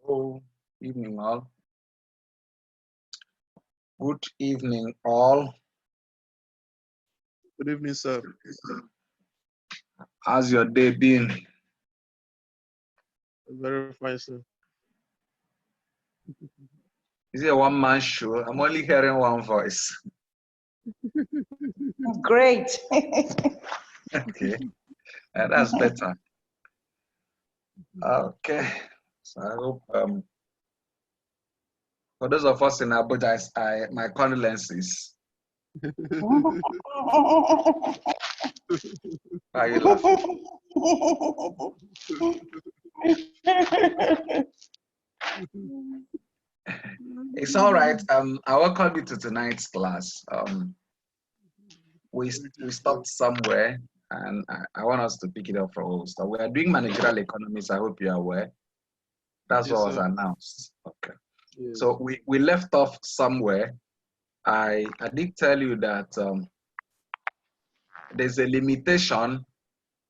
Oh, evening all. Good evening all. Good evening, sir. How's your day been? Very fine, sir. Is it a one-man show? I'm only hearing one voice. Great. Okay, that's better. Okay, so I hope for those of us in Abuja, my condolences. Why are you laughing? It's all right. I welcome you to tonight's class. We stopped somewhere, and I want us to pick it up from where we start. We are doing managerial economics. I hope you are aware. That's Yes, what was sir. announced. Okay. Yes. So we left off somewhere. I did tell you that there's a limitation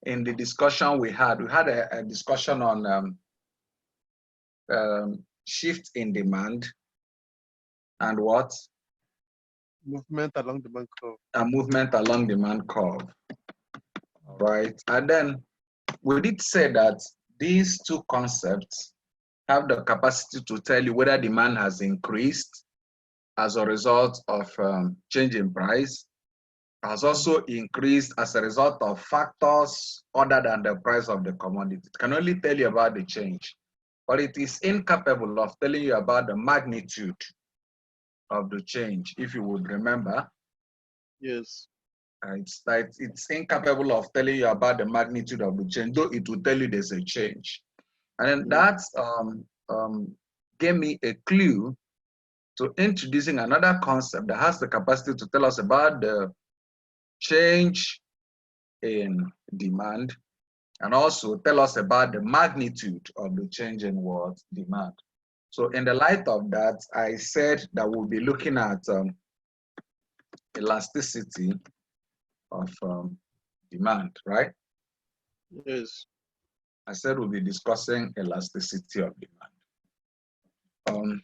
in the discussion we had. We had a discussion on shift in demand and what? Movement along the bank curve. A movement along demand curve. Right. And then we did say that these two concepts have the capacity to tell you whether demand has increased as a result of change in price, has also increased as a result of factors other than the price of the commodity. It can only tell you about the change, but it is incapable of telling you about the magnitude of the change, if you would remember. Yes. It's incapable of telling you about the magnitude of the change, though it will tell you there's a change. And then that gave me a clue to introducing another concept that has the capacity to tell us about the change in demand and also tell us about the magnitude of the change in what demand. So in the light of that, I said that we'll be looking at elasticity of demand, right? Yes. I said we'll be discussing elasticity of demand.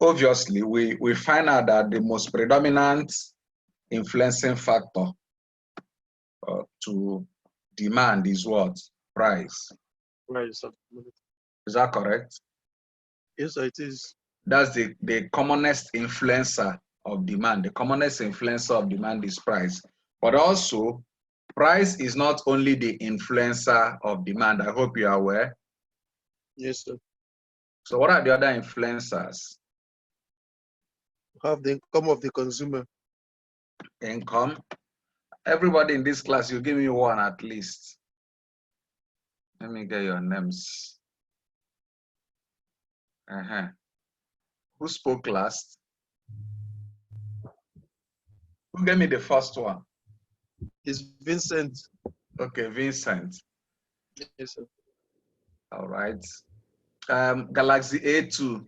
Obviously, we find out that the most predominant influencing factor to demand is what? Price. Price. Is that correct? Yes, it is. That's the commonest influencer of demand. The commonest influencer of demand is price. But also, price is not only the influencer of demand. I hope you are aware. Yes, sir. So what are the other influencers? Have the income of the consumer. Income. Everybody in this class, you give me one at least. Let me get your names. Who spoke last? Who gave me the first one? It's Vincent. Okay, Vincent. Yes, sir. All right. Galaxy A2.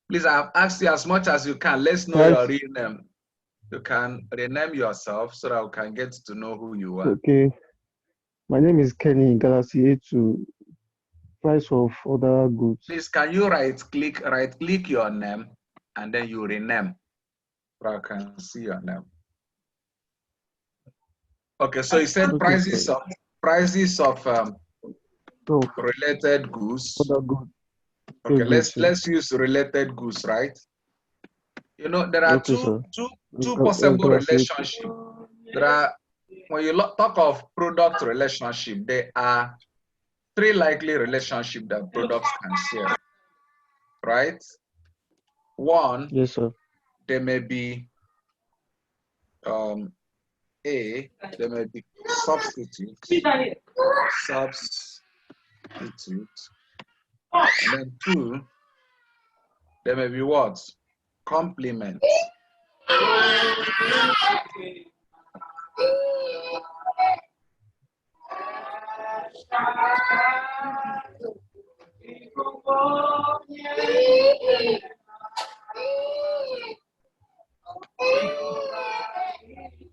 Please, I've asked you as much as you can. Let's know your real name. You can rename yourself so that we can get to know who you are. Okay. My name is Kenny, Galaxy A2. Price of other goods. Please, can you right click your name and then you rename so I can see your name. Okay, so you said prices of related goods. Other goods. Okay, let's use related goods, right? You know, there are two possible relationships. There are, when you talk of product relationship, there are three likely relationships that products can share, right? One, yes, sir. There may be there may be substitute, and then two, there may be what? Complement.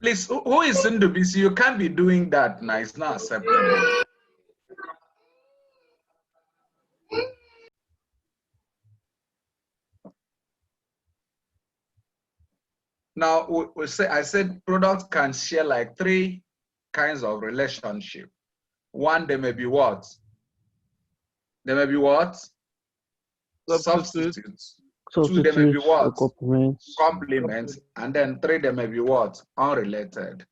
Please, who is in the BC? You can't be doing that now. It's not acceptable. Now we say, I said products can share like three kinds of relationship. One, they may be what? They may be what? Substitute. Substitutes. Two, they may be Substitutes or what? complements. Complements. And then three, they may be what? Unrelated.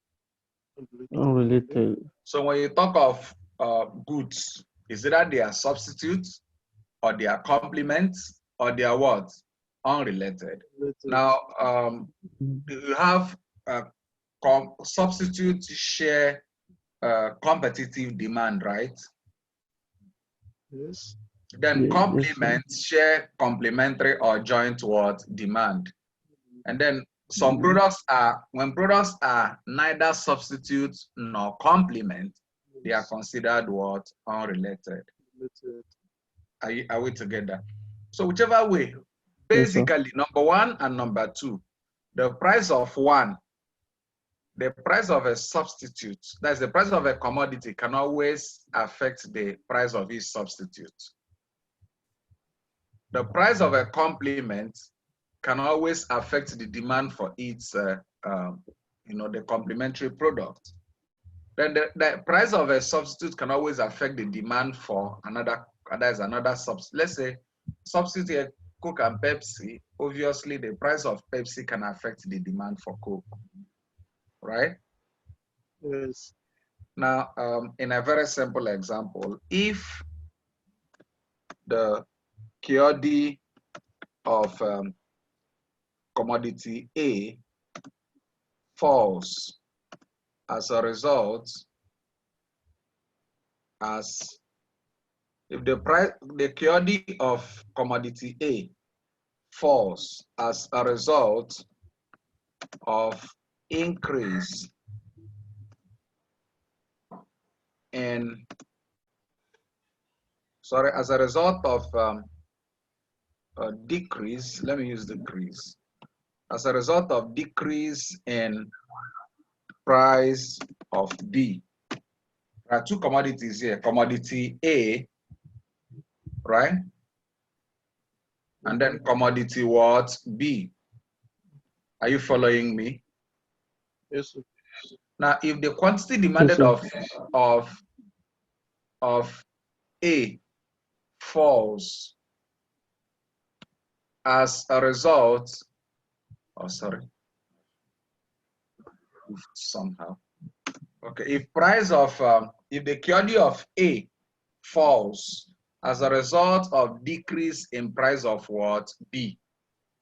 Unrelated. So when you talk of goods, is it that they are substitutes or they are complements or they are what? Unrelated. Now, you have substitutes share competitive demand, right? Yes. Then Yes, complements share complementary or joint what demand. And then some products are, when products are neither substitutes nor complement, they are considered what? Unrelated. Are we together? So whichever way, basically number one and number two, the price of one, the price of a substitute, that's the price of a commodity, can always affect the price of its substitute. The price of a complement can always affect the demand for its, the complementary product. Then the price of a substitute can always affect the demand for another substitute. Let's say substitute Coke and Pepsi. Obviously, the price of Pepsi can affect the demand for Coke, right? Yes. Now, in a very simple example, if the QD of commodity A falls as a result, if the QD of commodity A falls as a result of increase in, as a result of a decrease, let me use decrease, as a result of decrease in price of B. There are two commodities here, commodity A, right? And then commodity what? B. Are you following me? Yes. Now, if the quantity demanded of A falls as a result, somehow. Okay, if price of, if the QD of A falls as a result of decrease in price of what? B.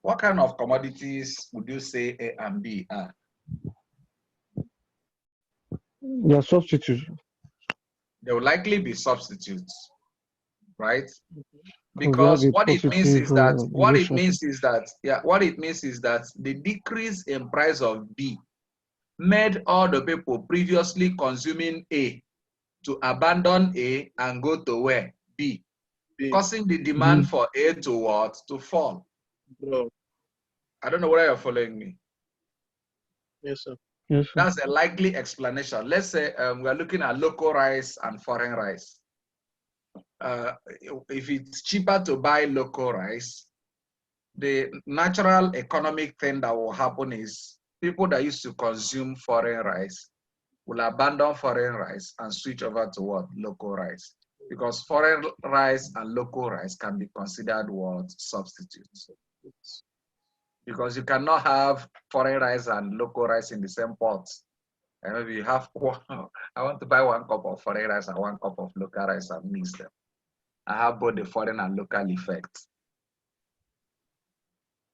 What kind of commodities would you say A and B are? They are substitutes. They will likely be substitutes, right? Because Because we have a what it means positive is that relationship. the decrease in price of B made all the people previously consuming A to abandon A and go to where? B, causing the demand for A to what? To fall. Bro. I don't know whether you're following me. Yes, sir. Yes, sir. That's a likely explanation. Let's say we're looking at local rice and foreign rice. If it's cheaper to buy local rice, the natural economic thing that will happen is people that used to consume foreign rice will abandon foreign rice and switch over to what? Local rice. Because foreign rice and local rice can be considered what? Substitutes. Because you cannot have foreign rice and local rice in the same pot. And maybe you have, I want to buy 1 cup of foreign rice and 1 cup of local rice and mix them. I have both the foreign and local effects.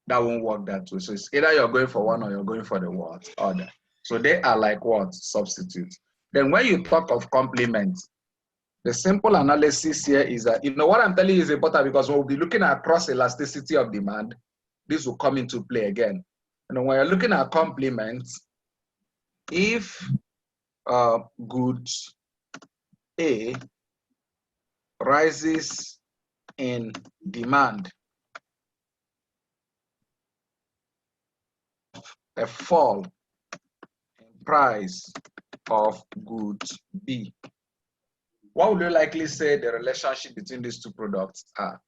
That won't work that way. So it's either you're going for one or you're going for the what? Other. So they are like what? Substitutes. Then when you talk of complements, the simple analysis here is that, what I'm telling you is important because we'll be looking at cross elasticity of demand. This will come into play again. When you're looking at complements, if goods A rises in demand, a fall in price of goods B, what would you likely say the relationship between these two products are?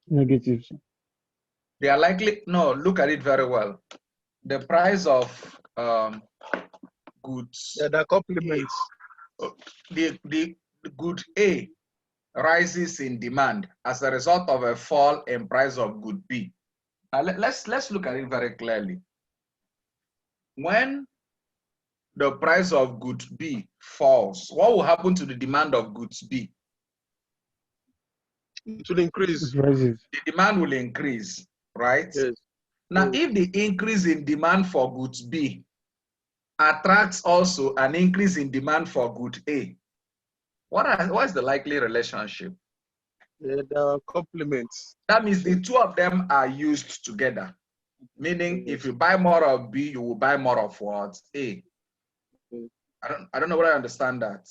Negative. They are likely, no, look at it very well. The price of goods, Yeah, the complements. the good A rises in demand as a result of a fall in price of good B. Now let's look at it very clearly. When the price of good B falls, what will happen to the demand of goods B? It will increase. It rises. The demand will increase, right? Yes. Now, Yes. if the increase in demand for goods B attracts also an increase in demand for good A, what is the likely relationship? Yeah, the complements. That means the two of them are used together. Meaning, if you buy more of B, you will buy more of what? A. I don't know whether I understand that.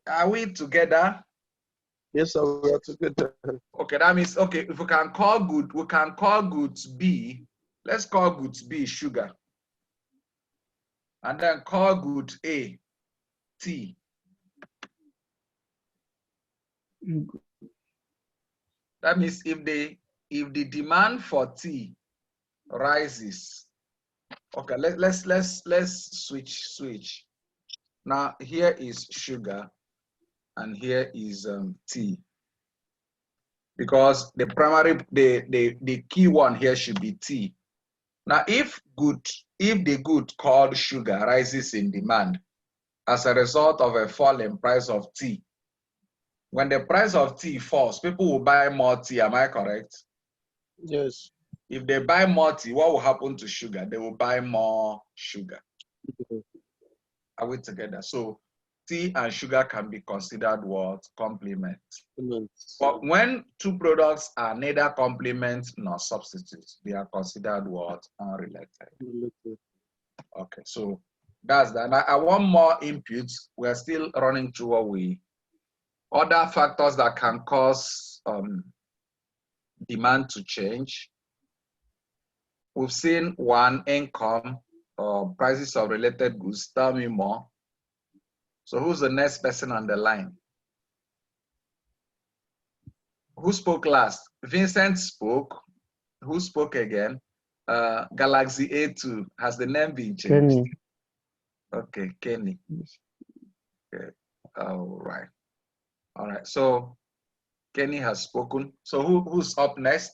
Are we together? Yes, sir, we are together. Okay, that means, okay, if we can call goods B, let's call goods B sugar. And then call good A tea. That means if the demand for tea rises, okay, let's switch. Now here is sugar and here is tea. Because the key one here should be tea. Now if the good called sugar rises in demand as a result of a fall in price of tea, when the price of tea falls, people will buy more tea, am I correct? Yes. If they buy more tea, what will happen to sugar? They will buy more sugar. Are we together? So tea and sugar can be considered what? Complements. But when two products are neither complements nor substitutes, they are considered what? Unrelated. Okay, so that's that. And I want more inputs. We're still running through other factors that can cause demand to change. We've seen one, income or prices of related goods. Tell me more. So who's the next person on the line? Who spoke last? Vincent spoke. Who spoke again? Galaxy A2. Has the name been changed? Kenny. Okay, Kenny. Okay. All right. All right. So Kenny has spoken. So who's up next?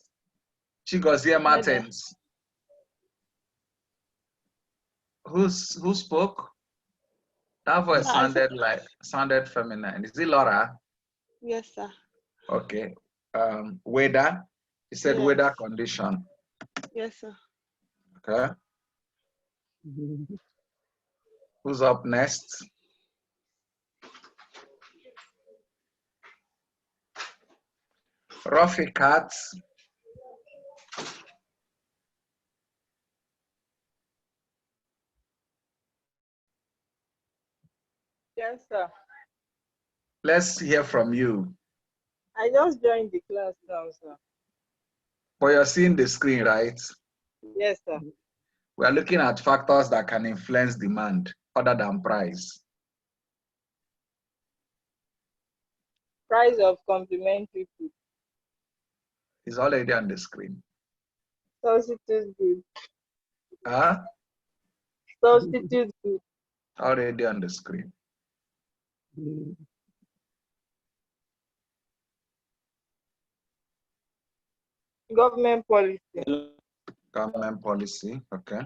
Chigozie Martins. Who spoke? That voice sounded feminine. Is it Laura? Yes, sir. Okay. Weather. He said Yes. weather condition. Yes, sir. Okay. Who's up next? Rafikat. Yes, sir. Let's hear from you. I just joined the class now, sir. But you're seeing the screen, right? Yes, sir. We are looking at factors that can influence demand other than price. Price of complementary food. It's already on the screen. Substitute good. Huh? Substitute good. Already on the screen. Government policy. Government policy, okay.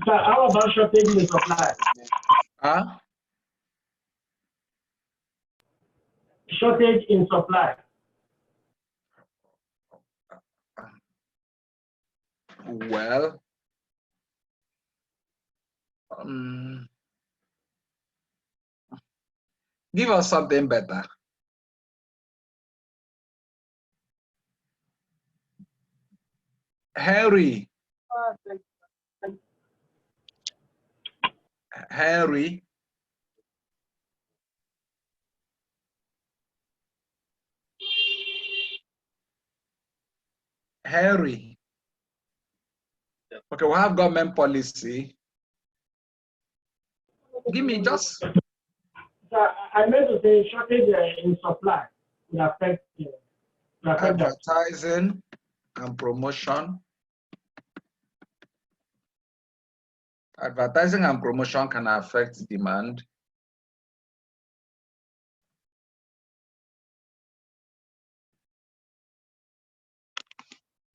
So how about shortage in supply? Huh? Shortage in supply. Well, give us something better. Henry. Henry. Henry. Okay, we have government policy. Give me just. So I meant to say shortage in supply. it affect that. Advertising and promotion. Advertising and promotion can affect demand.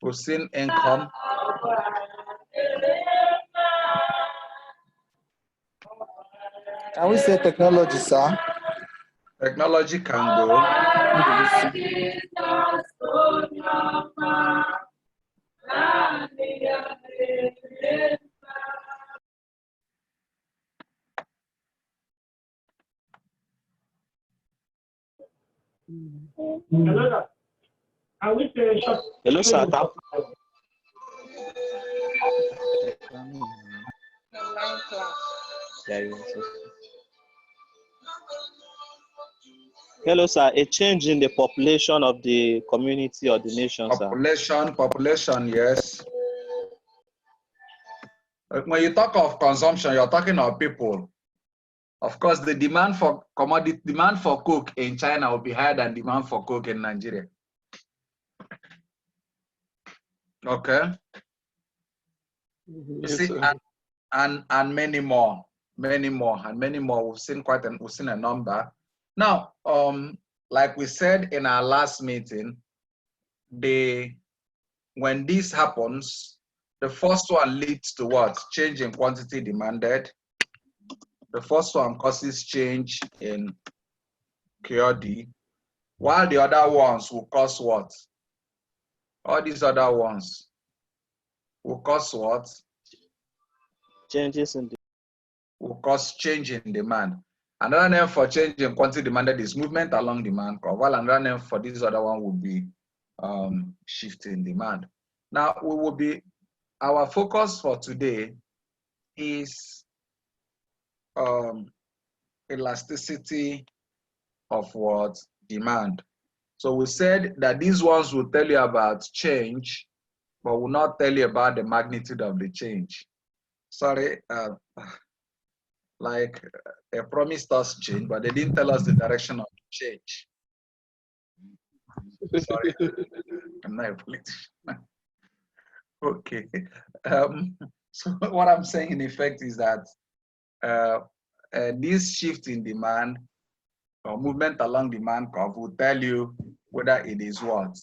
We've seen income. Can we say technology, sir? Technology can go. Hello, sir. Can we say short? Hello, sir. Hello, sir. A change in the population of the community or the nation, sir. Population, yes. When you talk of consumption, you're talking of people. Of course, the demand for commodity, demand for coke in China will be higher than demand for coke in Nigeria. Okay. You Yes, see, sir. and many more. We've seen a number. Now, like we said in our last meeting, when this happens, the first one leads to what? Change in quantity demanded. The first one causes change in QD, while the other ones will cause what? All these other ones will cause what? Changes in the Will cause change in demand. Another name for change in quantity demanded is movement along demand curve, while another name for this other one would be shift in demand. Now, our focus for today is elasticity of what? Demand. So we said that these ones will tell you about change, but will not tell you about the magnitude of the change. Sorry, like they promised us change, but they didn't tell us the direction of the change. Sorry, I'm not a politician. Okay. So what I'm saying in effect is that this shift in demand or movement along demand curve will tell you whether it is what,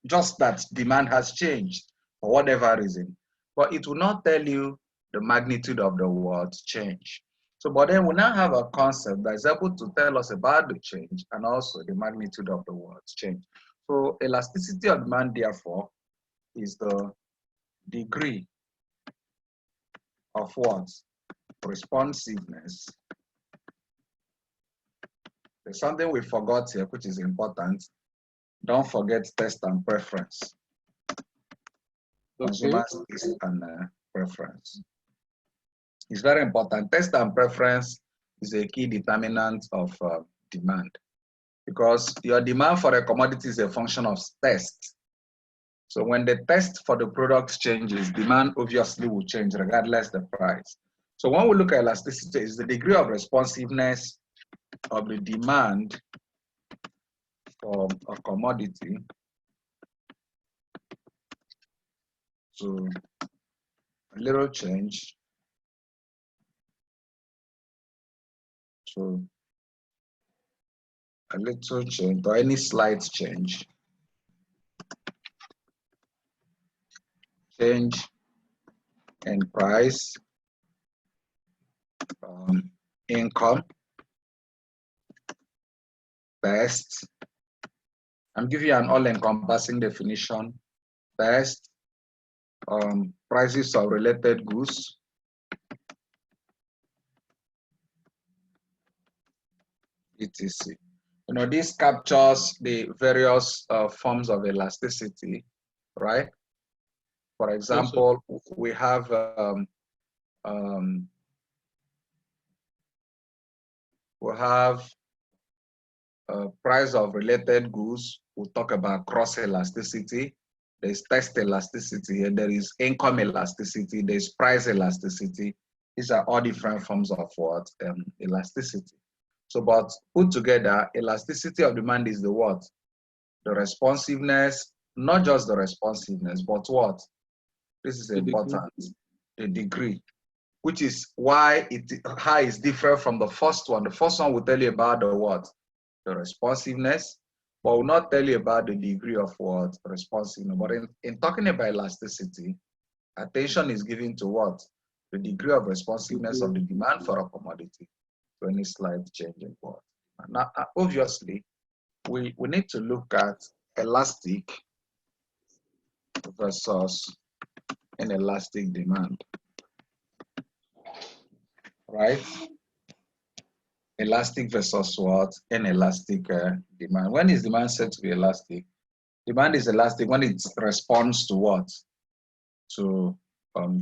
just that demand has changed for whatever reason, but it will not tell you the magnitude of the world's change. So, but then we now have a concept that is able to tell us about the change and also the magnitude of the world's change. So, elasticity of demand, therefore, is the degree of what? Responsiveness. There's something we forgot here, which is important. Don't forget test and preference. Consumers taste and preference. It's very important. Test and preference is a key determinant of demand, because your demand for a commodity is a function of test. So when the test for the product changes, demand obviously will change regardless the price. So when we look at elasticity, it's the degree of responsiveness of the demand for a commodity to a little change, to a little change or any slight change in price, income, best. I'm giving you an all-encompassing definition. Best, prices of related goods, etc. This captures the various forms of elasticity, right? For example, we have price of related goods. We'll talk about cross elasticity. There's test elasticity, and there is income elasticity. There's price elasticity. These are all different forms of what? Elasticity. So, but put together, elasticity of demand is the what? The responsiveness, not just the responsiveness, but what? This is important, the degree, which is why how is different from the first one. The first one will tell you about the what? The responsiveness, but will not tell you about the degree of what? Responsiveness. But in talking about elasticity, attention is given to what? The degree of responsiveness of the demand for a commodity to any slight change in what. Now, obviously, we need to look at elastic versus inelastic demand, right? Elastic versus what? Inelastic demand. When is demand said to be elastic? Demand is elastic when it responds to what? To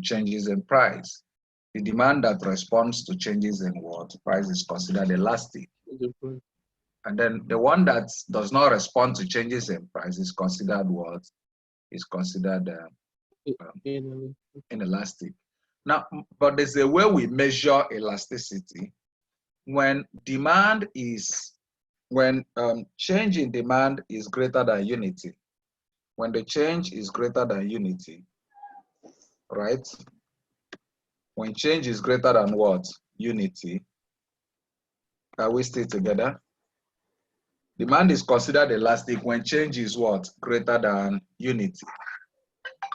changes in price. The demand that responds to changes in what? Price is considered elastic. And then the one that does not respond to changes in price is considered what? Is considered inelastic. Now, but there's a way we measure elasticity. When demand is, when change in demand is greater than unity. When the change is greater than unity, right? When change is greater than what? Unity. Are we still together? Demand is considered elastic when change is what? Greater than unity.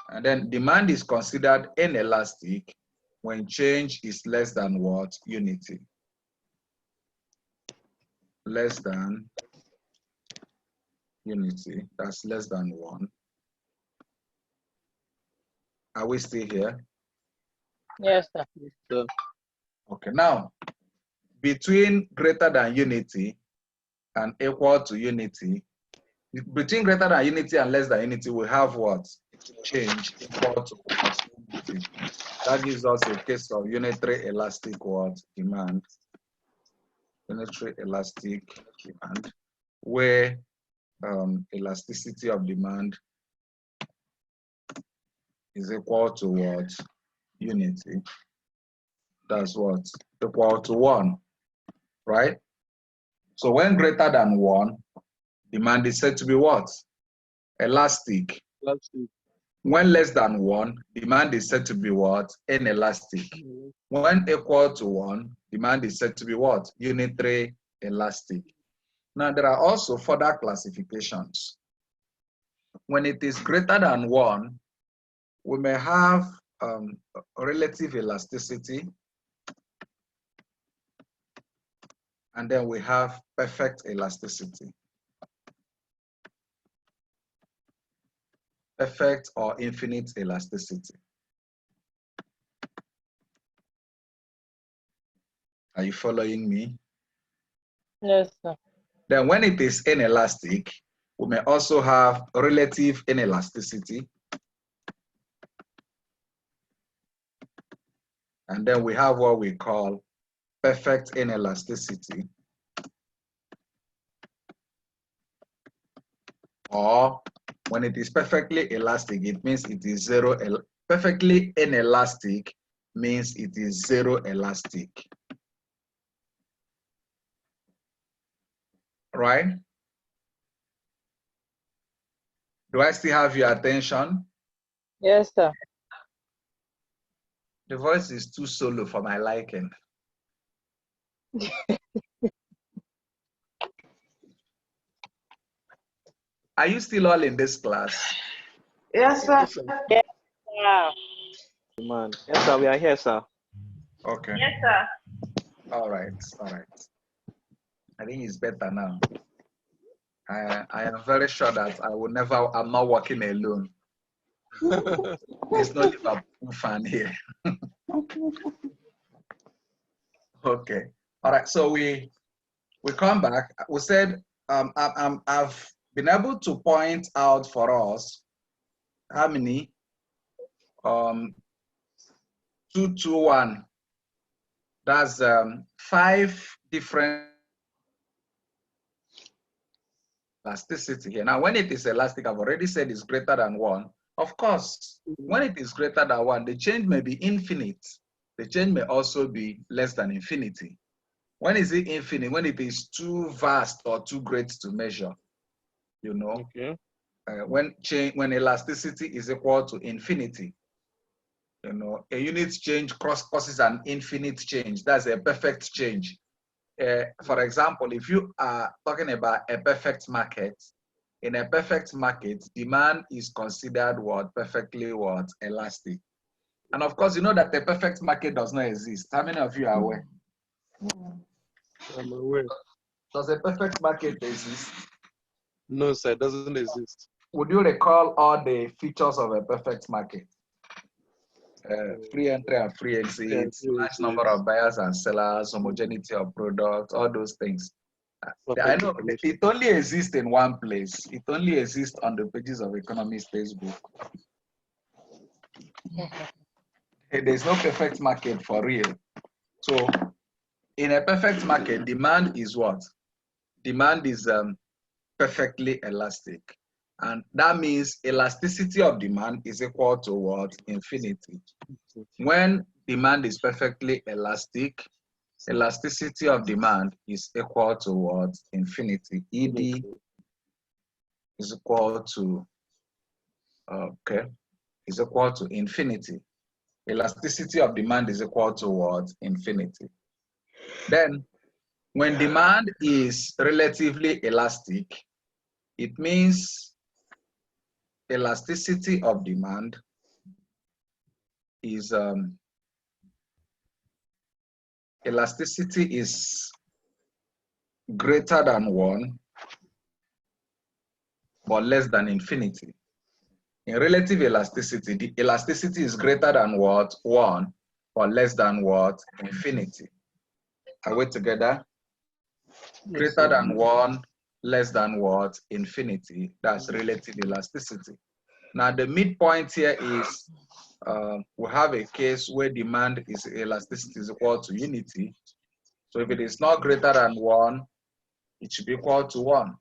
And then demand is considered inelastic when change is less than what? Unity. Less than unity, that's less than 1. Are we still here? Yes, sir. Okay, now, between greater than unity and equal to unity, between greater than unity and less than unity, we have what? Change equal to unity. That gives us a case of unitary elastic what? Demand. Unitary elastic demand, where elasticity of demand is equal to what? Unity. That's what? Equal to 1, right? So when greater than 1, demand is said to be what? Elastic. When less than 1, demand is said to be what? Inelastic. When equal to 1, demand is said to be what? Unitary elastic. Now, there are also further classifications. When it is greater than 1, we may have relative elasticity, and then we have perfect elasticity. Perfect or infinite elasticity. Are you following me? Yes, sir. Then when it is inelastic, we may also have relative inelasticity. And then we have what we call perfect inelasticity. Or when it is perfectly elastic, it means it is zero. Perfectly inelastic means it is zero elastic. Right? Do I still have your attention? Yes, sir. The voice is too solo for my liking. Are you still all in this class? Yes, sir. Yes, sir. Man. Yes, sir, we are here, sir. Okay. Yes, sir. All right. All right. I think it's better now. I am very sure that I'm not working alone. There's no Liverpool fan here. Okay. All right. So we come back. We said I've been able to point out for us how many 221. That's 5 different elasticity here. Now, when it is elastic, I've already said it's greater than 1. Of course, when it is greater than 1, the change may be infinite. The change may also be less than infinity. When is it infinite? When it is too vast or too great to measure, you know. Okay. When elasticity is equal to infinity, you know, a unit change causes an infinite change. That's a perfect change. For example, if you are talking about a perfect market, in a perfect market, demand is considered what? Perfectly what? Elastic. And of course, you know that the perfect market does not exist. How many of you are aware? I'm aware. Does a perfect market exist? No, sir, it doesn't exist. Would you recall all the features of a perfect market? Free entry and free exit, large number of buyers and sellers, homogeneity of products, all those things. I know it only exists in one place. It only exists on the pages of Economist textbook. There's no perfect market for real. So in a perfect market, demand is what? Demand is perfectly elastic. And that means elasticity of demand is equal to what? Infinity. When demand is perfectly elastic, elasticity of demand is equal to what? Infinity. ED is equal to, is equal to infinity. Elasticity of demand is equal to what? Infinity. Then, when demand is relatively elastic, it means elasticity of demand is elasticity is greater than 1 but less than infinity. In relative elasticity, the elasticity is greater than what? 1 or less than what? Infinity. Are we together? Greater than 1, less than what? Infinity. That's relative elasticity. Now the midpoint here is we have a case where demand is elasticity is equal to unity. So if it is not greater than 1, it should be equal to 1.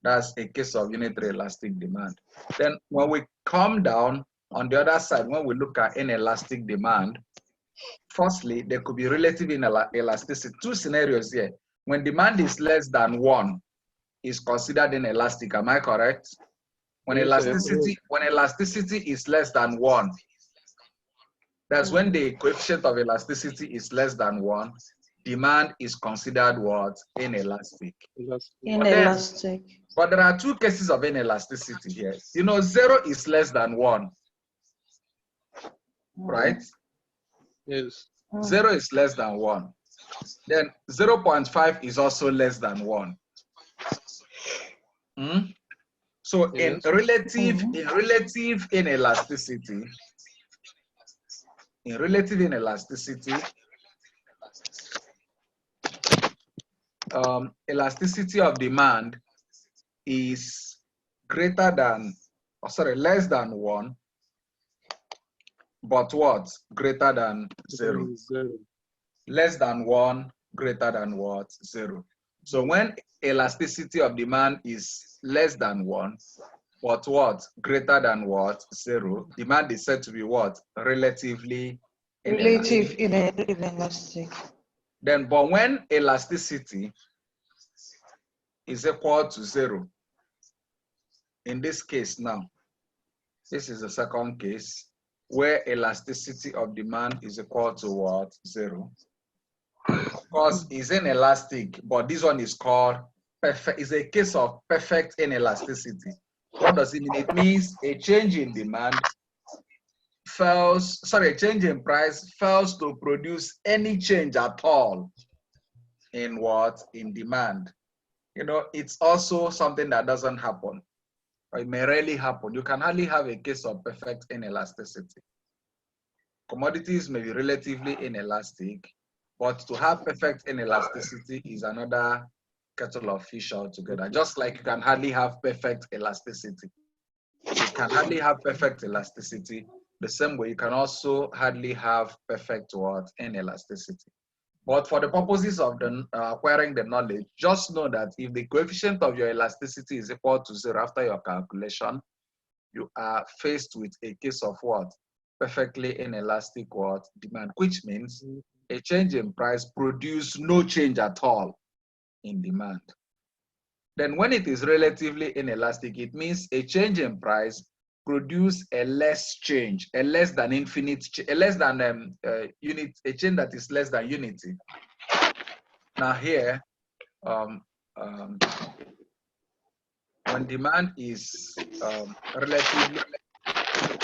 That's a case of unitary elastic demand. Then when we come down on the other side, when we look at inelastic demand, firstly, there could be relative inelasticity. Two scenarios here. When demand is less than 1, is considered inelastic. Am I correct? When elasticity is less than 1, that's when the coefficient of elasticity is less than 1. Demand is considered what? Inelastic. Inelastic. But there are two cases of inelasticity here. You know, 0 is less than 1, right? Yes. 0 is less than 1. Then 0.5 is also less than 1. So in relative inelasticity, elasticity of demand is greater than, less than 1, but what? Greater than 0. Less than 1, greater than what? 0. So when elasticity of demand is less than 1, but what? Greater than what? 0. Demand is said to be what? Relatively inelastic. Inelastic. Then, but when elasticity is equal to 0, in this case now, this is the second case where elasticity of demand is equal to what? 0. Of course, it's inelastic, but this one is called perfect. It's a case of perfect inelasticity. What does it mean? It means a change in demand a change in price fails to produce any change at all in what? In demand. You know, it's also something that doesn't happen. Or it may rarely happen. You can hardly have a case of perfect inelasticity. Commodities may be relatively inelastic, but to have perfect inelasticity is another kettle of fish altogether. Just like you can hardly have perfect elasticity. You can hardly have perfect elasticity. The same way you can also hardly have perfect what? Inelasticity. But for the purposes of the acquiring the knowledge, just know that if the coefficient of your elasticity is equal to 0 after your calculation, you are faced with a case of what? Perfectly inelastic what? Demand, which means a change in price produce no change at all in demand. Then when it is relatively inelastic, it means a change in price produce a less change, a less than infinite, a less than unit, a change that is less than unity. Now here, when demand is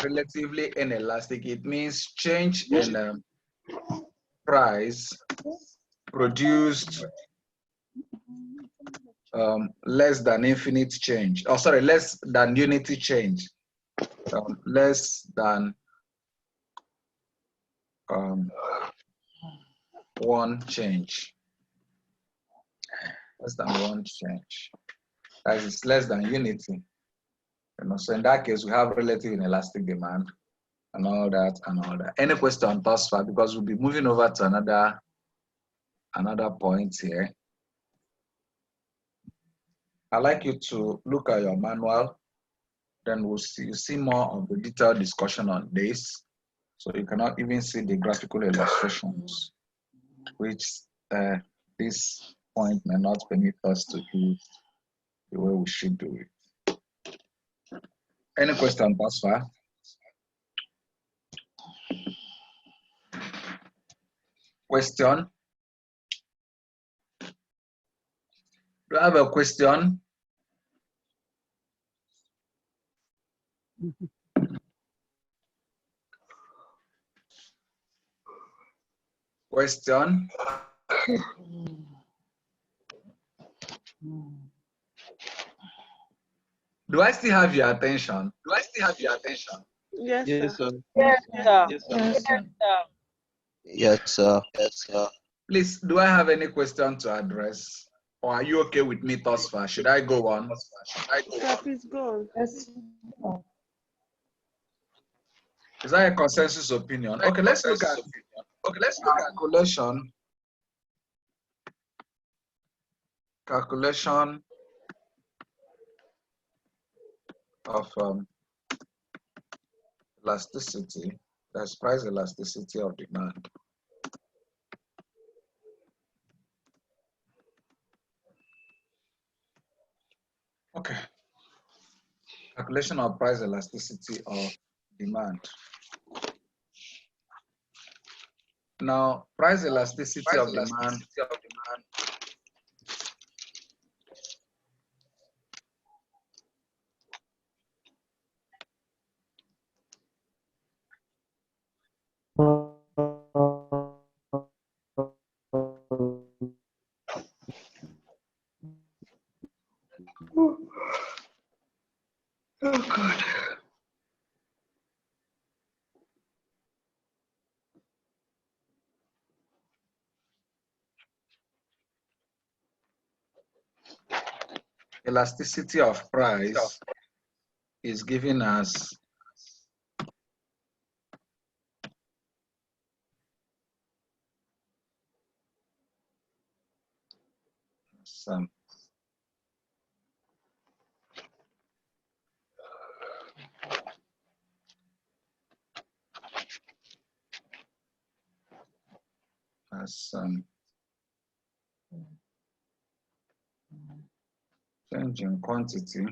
relatively inelastic, it means change in price produced less than infinite change. Oh, sorry, less than unity change. Less than one change. Less than one change. That is less than unity. So in that case, we have relative inelastic demand and all that and all that. Any question thus far? Because we'll be moving over to another point here. I'd like you to look at your manual. Then we'll see more of the detailed discussion on this. So you cannot even see the graphical illustrations, which this point may not permit us to do the way we should do it. Any question thus far? Question? Do you have a question? Question? Do I still have your attention? Do I still have your attention? Yes, Yes, sir. sir. Yes, sir. Yes, sir. Yes, sir. Yes, sir. Yes, sir. Please, do I have any question to address? Or are you okay with me thus far? Should I go on? Sir, please go on. Yes. Is that a consensus opinion? Okay, let's look at calculation of elasticity. That's price elasticity of demand. Okay. Calculation of price elasticity of demand. Now, price elasticity of demand elasticity of price is given as some change in quantity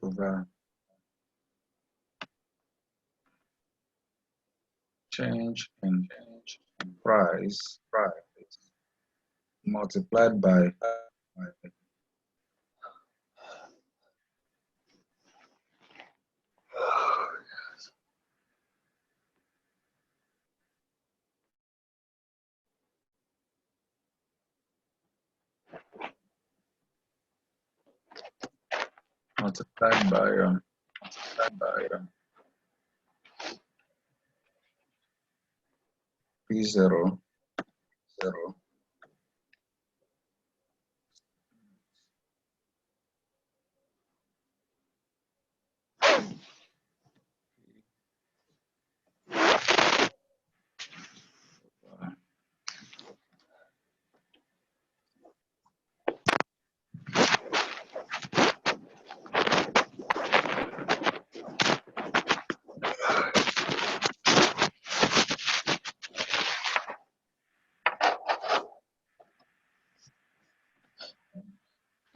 over change in price multiplied by P0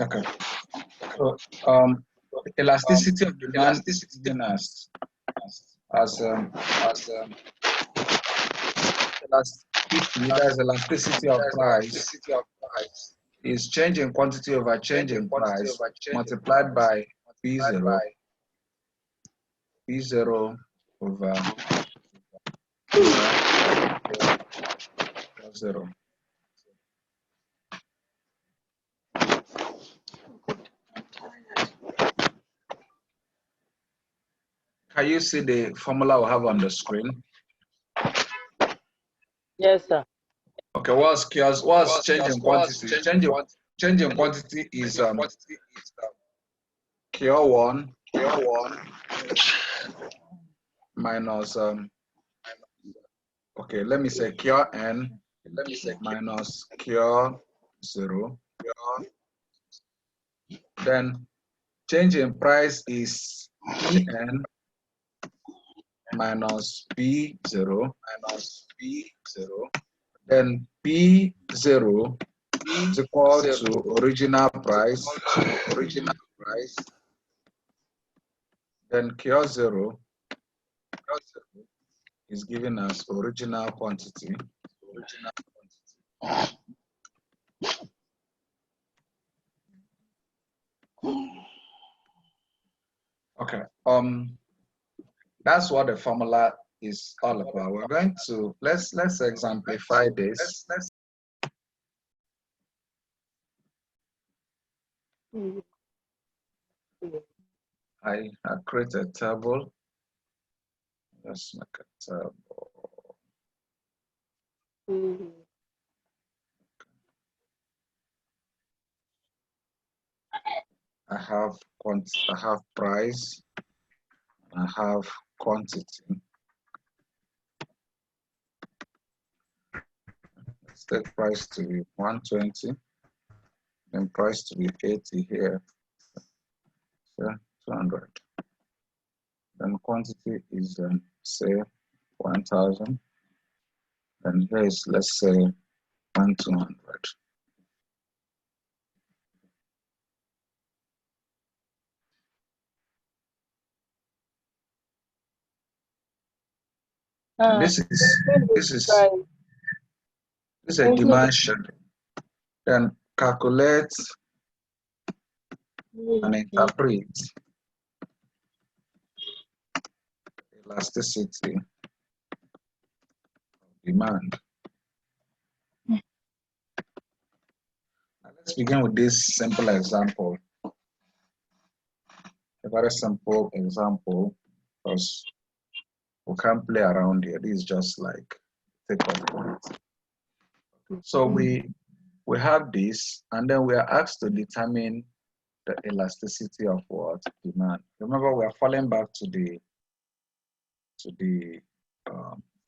Okay. So elasticity of demand is given as elasticity, that's elasticity of price, is change in quantity over change in price multiplied by P0 over 0. Can you see the formula we have on the screen? Yes, sir. Okay, what's change in quantity? Change in quantity is Q1 minus okay, let me say Qn minus Q0. Then change in price is En minus P0. Then P0 is equal to original price. Then Q0 is given as original quantity. Okay. That's what the formula is all about. We're going to let's exemplify this. I create a table. Let's make a table. I have price. I have quantity. Let's take price to be 120, then price to be 80 here. So 200. Then quantity is say 1,000. And here is, let's say, 1,200. This is a demand schedule. Then calculate and interpret elasticity of demand. Let's begin with this simple example. A very simple example, because we can't play around here. This is just like take off point. So we have this, and then we are asked to determine the elasticity of what? Demand. Remember, we are falling back to the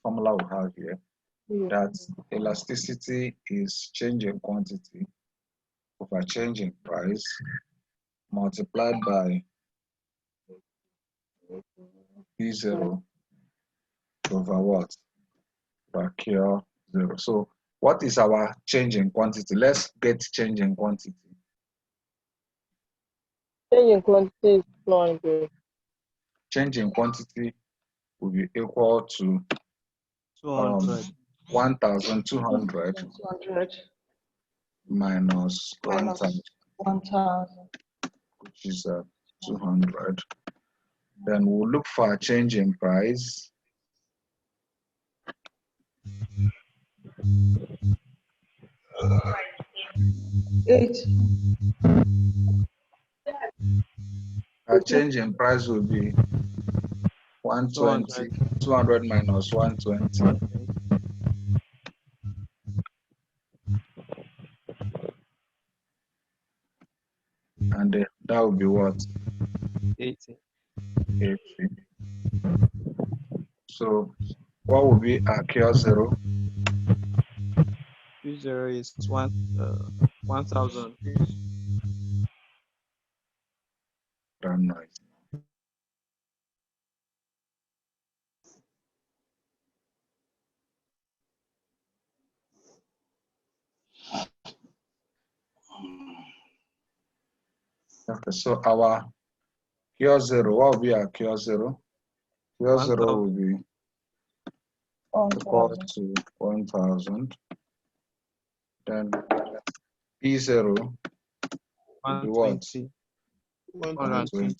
formula we have here, that elasticity is change in quantity over change in price multiplied by P0 over what? Over Q0. So what is our change in quantity? Let's get change in quantity. Change in quantity is 200. Change in quantity will be equal to 1,200 200 minus 1,000, 1,000. which is 200. Then we'll look for a change in price. Our change in price will be 120, 200 minus 120. And that will be what? 80. 80. So what will be our Q0? Q0 is 1,000. Damn nice. Okay, so our Q 0, what will be our Q 0? Q 0 will be equal 1,000. to 1000. Then P 0 will be what? 120.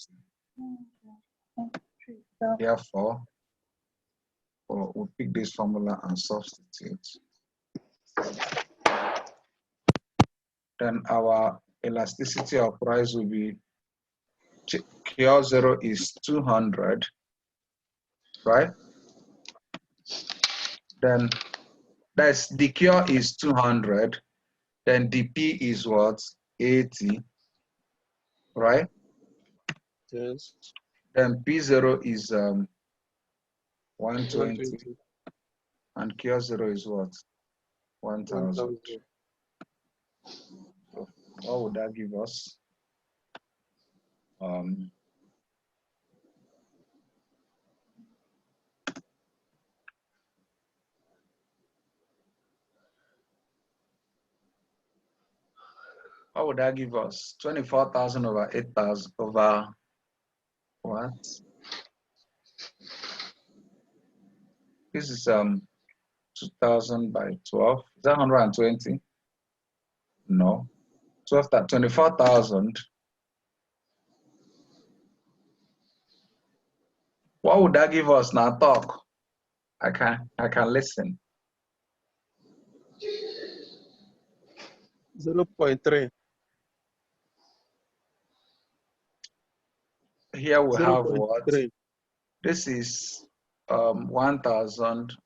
Therefore, we'll pick this formula and substitute. Then our elasticity of price will be Q 0 is 200, right? Then that's the Q is 200. Then the P is what? 80, right? Yes. Then P0 is 120, 120. and Q0 is what? 1000. 1,000. So what would that give us? What would that give us? 24,000 over 8,000 over what? This is 2,000 by 12. Is that 120? No. 24,000. What would that give us now? Talk. I can listen. 0.3. Here we have what? 0.3. This is 1,000.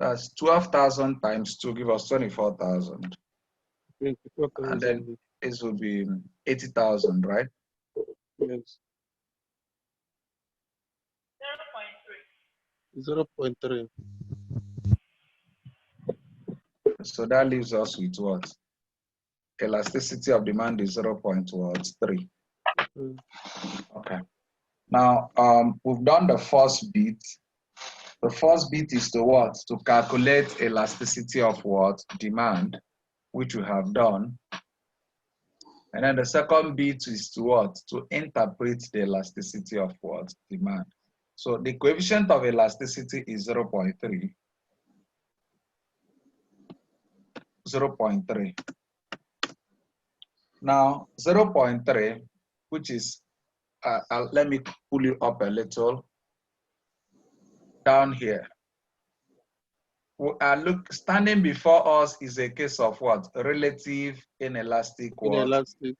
That's 12,000 times 2 give us 24,000. 24,000. And then this will be 80,000, right? Yes. 0.3. So that leaves us with what? Elasticity of demand is 0.3. Okay. Now we've done the first bit. The first bit is to what? To calculate elasticity of what? Demand, which we have done. And then the second bit is to what? To interpret the elasticity of what? Demand. So the coefficient of elasticity is 0.3. 0.3. Now 0.3, which is, let me pull you up a little. Down here. Look, standing before us is a case of what? Relative inelastic what? Inelastic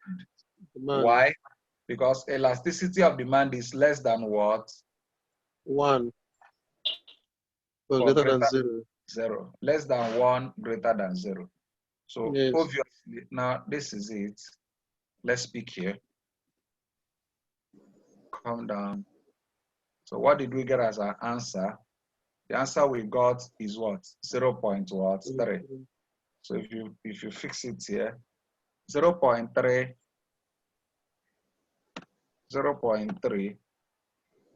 demand. Why? Because elasticity of demand is less than what? 1. Or Greater than 0. 0. Less than 1, greater than 0. So Yes. obviously, now this is it. Let's pick here. Come down. So what did we get as our answer? The answer we got is what? 0.3. So if you fix it here, 0.3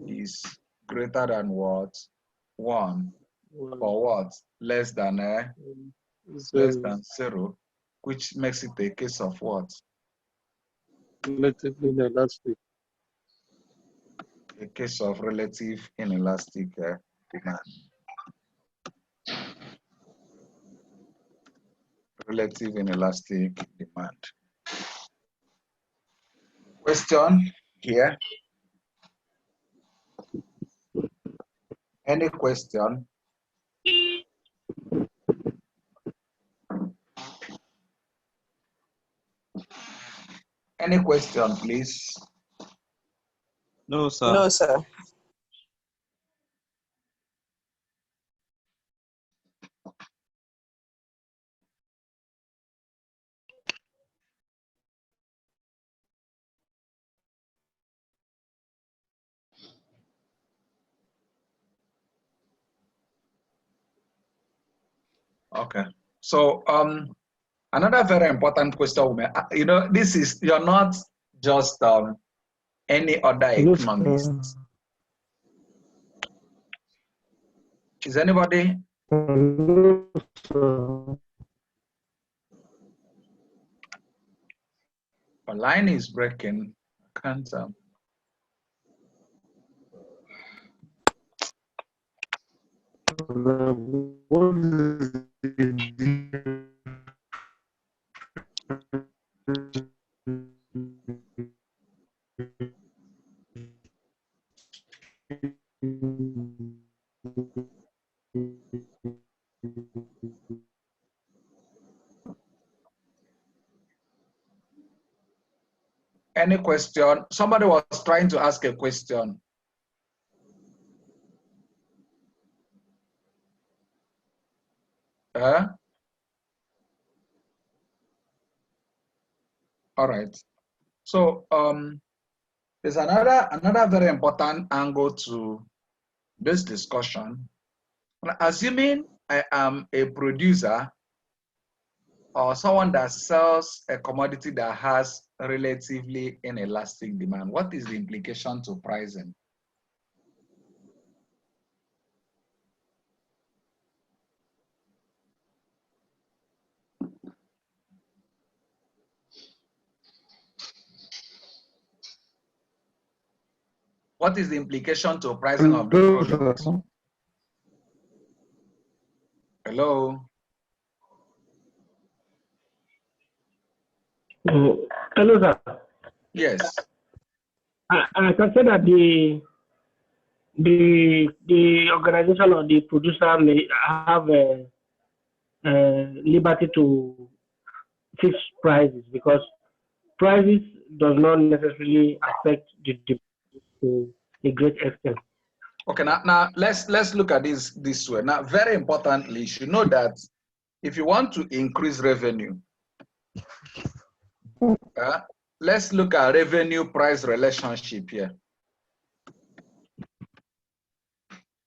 is greater than what? 1. Or what? Less than 0, which makes it a case of what? Relatively inelastic. A case of relative inelastic demand. Relative inelastic demand. Question here? Any question? Any question, please? No, sir. No, sir. Okay. So another very important question, you know, this is, you're not just any other Hello, economist. sir. Is anybody? Hello, sir. A line is breaking. can't. What is the Any question? Somebody was trying to ask a question. All right. So there's another very important angle to this discussion. Assuming I am a producer or someone that sells a commodity that has relatively inelastic demand, what is the implication to pricing? What is the implication to pricing of the product? Hello? Hello, sir. Yes. I can say that the organization or the producer may have a liberty to fix prices because prices does not necessarily affect the demand to a great extent. Okay, now let's look at this way. Now, very importantly, you should know that if you want to increase revenue, let's look at revenue price relationship here.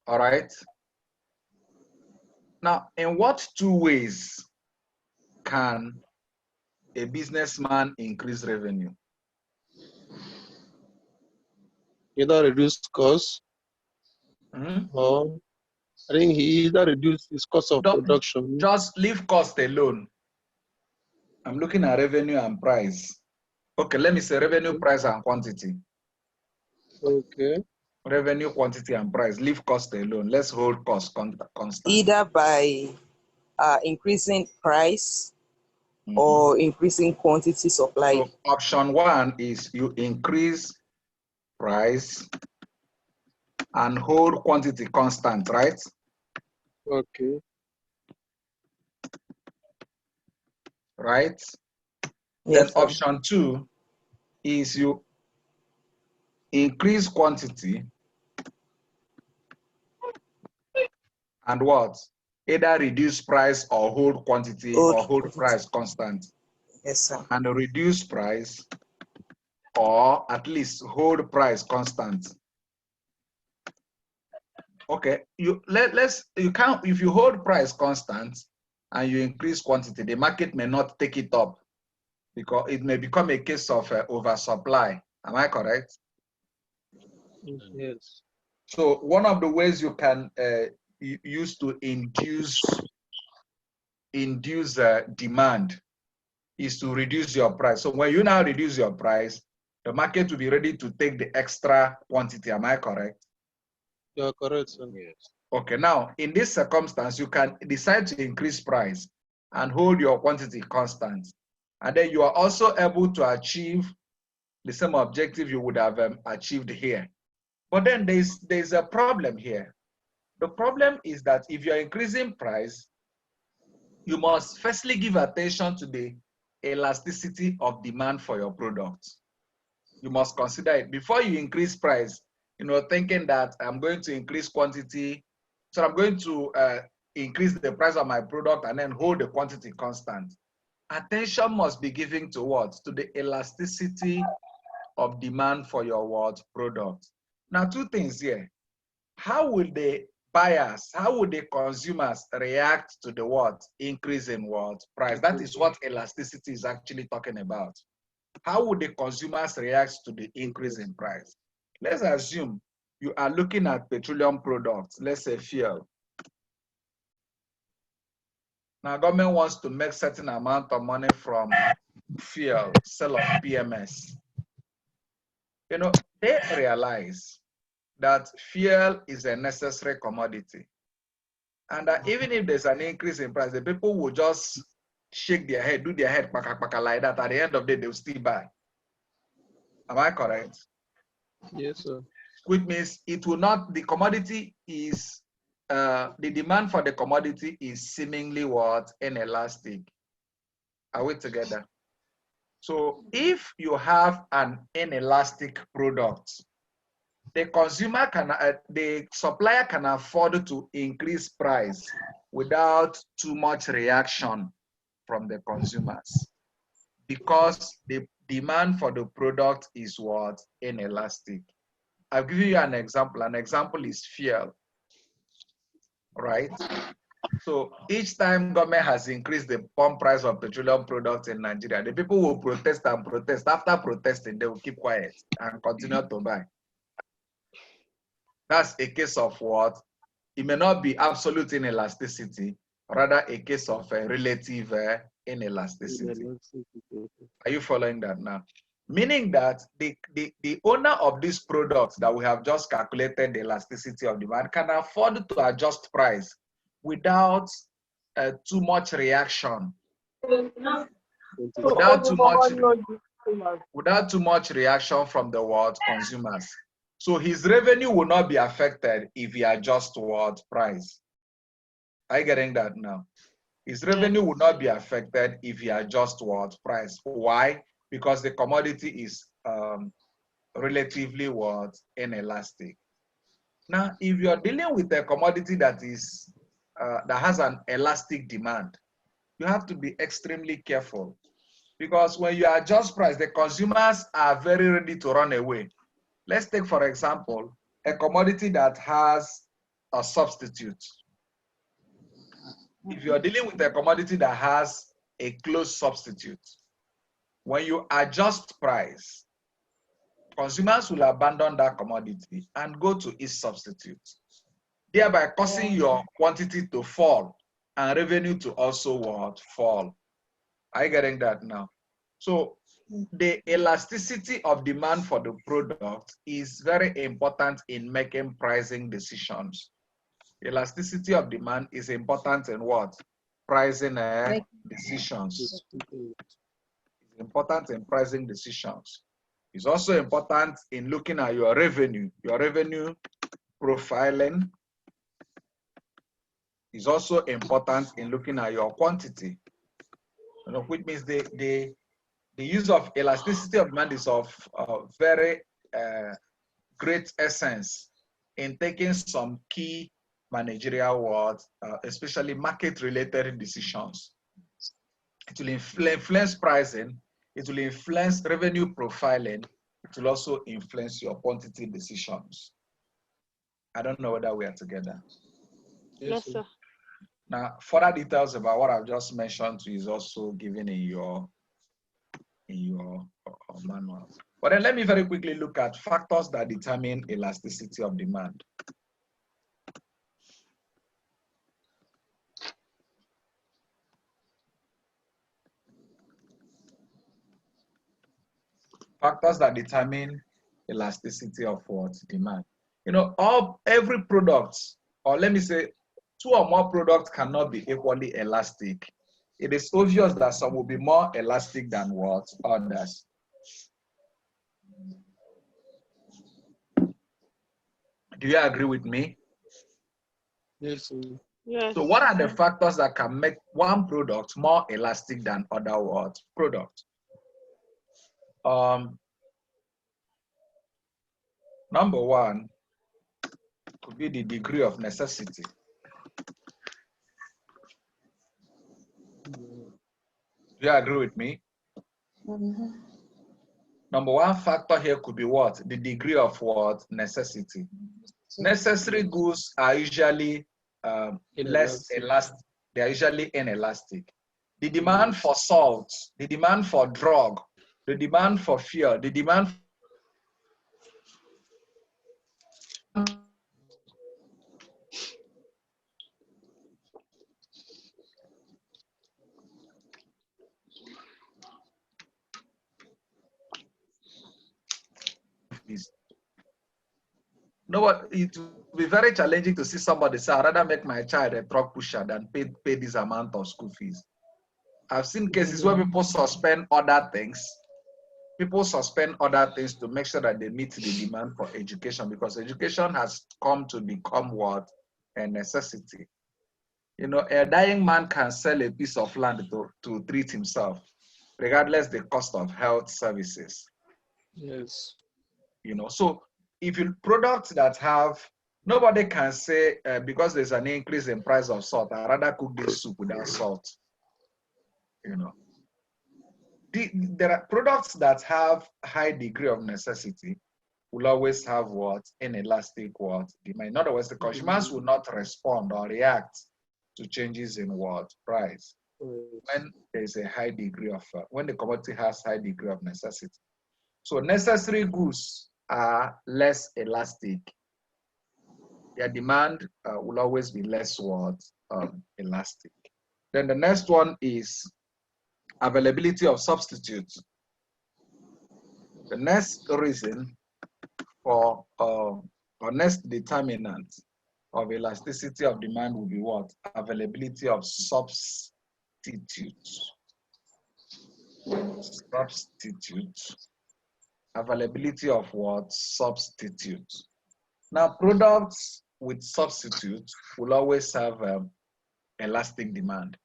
All right. Now, in what two ways can a businessman increase revenue? Either reduce costs, or I think he either reduce his cost of production. Just leave cost alone. I'm looking at revenue and price. Okay, let me say revenue, price, and quantity. Okay. Revenue, quantity, and price. Leave cost alone. Let's hold cost constant. Either by increasing price or increasing quantity supplied. So option one is you increase price and hold quantity constant, right? Okay. Right? Yes, then option two is you increase quantity and what? Either reduce price or hold quantity or hold price constant. Yes, sir. And reduce price or at least hold price constant. Okay, you can't, if you hold price constant and you increase quantity, the market may not take it up because it may become a case of oversupply. Am I correct? Yes. So one of the ways you can use to induce demand is to reduce your price. So when you now reduce your price, the market will be ready to take the extra quantity. Am I correct? You are correct, sir. Yes. Okay, now in this circumstance, you can decide to increase price and hold your quantity constant. And then you are also able to achieve the same objective you would have achieved here. But then there's a problem here. The problem is that if you're increasing price, you must firstly give attention to the elasticity of demand for your product. You must consider it before you increase price, thinking that I'm going to increase quantity, so I'm going to increase the price of my product and then hold the quantity constant. Attention must be given to what? To the elasticity of demand for your what? Product. Now, two things here. How will the buyers, how would the consumers react to the what? Increase in what? Price. That is what elasticity is actually talking about. How would the consumers react to the increase in price? Let's assume you are looking at petroleum products, let's say fuel. Now, government wants to make certain amount of money from fuel, sale of PMS. You know, they realize that fuel is a necessary commodity. And that even if there's an increase in price, the people will just shake their head, do their head paka like that. At the end of the day, they'll still buy. Am I correct? Yes, sir. Which means it will not, the commodity is, the demand for the commodity is seemingly what? Inelastic. Are we together? So if you have an inelastic product, the consumer can, the supplier can afford to increase price without too much reaction from the consumers, because the demand for the product is what? Inelastic. I'll give you an example. An example is fuel, right? So each time government has increased the pump price of petroleum products in Nigeria, the people will protest and protest. After protesting, they will keep quiet and continue to buy. That's a case of what? It may not be absolute inelasticity, rather a case of relative inelasticity. Are you following that now? Meaning that the owner of this product that we have just calculated the elasticity of demand can afford to adjust price without too much reaction. Without too much reaction from the world consumers. So his revenue will not be affected if he adjusts what? Price. Are you getting that now? His revenue will not be affected if he adjusts what? Price. Why? Because the commodity is relatively what? Inelastic. Now, if you're dealing with a commodity that is that has an elastic demand, you have to be extremely careful, because when you adjust price, the consumers are very ready to run away. Let's take, for example, a commodity that has a substitute. If you're dealing with a commodity that has a close substitute, when you adjust price, consumers will abandon that commodity and go to its substitute, thereby causing your quantity to fall and revenue to also what? Fall. Are you getting that now? So the elasticity of demand for the product is very important in making pricing decisions. Elasticity of demand is important in what? Pricing decisions. It's important in pricing decisions. It's also important in looking at your revenue profiling. Is also important in looking at your quantity. You know, which means the use of elasticity of demand is of very great essence in taking some key managerial words, especially market-related decisions. It will influence pricing, it will influence revenue profiling, it will also influence your quantity decisions. I don't know whether we are together. Yes, sir. Now, further details about what I've just mentioned to you is also given in your manual. But then let me very quickly look at factors that determine elasticity of demand. Factors that determine elasticity of what? Demand. You know, every product, or let me say, two or more products cannot be equally elastic. It is obvious that some will be more elastic than what? Others. Do you agree with me? Yes, sir. Yes. So what are the factors that can make one product more elastic than other what? Product? Number one could be the degree of necessity. Do you agree with me? Number one factor here could be what? The degree of what? Necessity. Necessary goods are usually less elastic. They are usually inelastic. The demand for salt, the demand for drug, the demand for fuel, the demand know what? It will be very challenging to see somebody say, I'd rather make my child a truck pusher than pay this amount of school fees. I've seen cases where people suspend other things. People suspend other things to make sure that they meet the demand for education, because education has come to become what? A necessity. You know, a dying man can sell a piece of land to treat himself, regardless the cost of health services. Yes. You know, so if you products that have, nobody can say because there's an increase in price of salt, I'd rather cook this soup without salt. You know, there are products that have high degree of necessity will always have what? Inelastic what? Demand. In other words, the consumers will not respond or react to changes in what? Price. When there's a high degree of, when the commodity has high degree of necessity. So necessary goods are less elastic. Their demand will always be less what? Elastic. Then the next one is availability of substitutes. The next reason for or next determinant of elasticity of demand will be what? Availability of substitutes. Substitutes. Availability of what? Substitutes. Now, products with substitutes will always have elastic demand.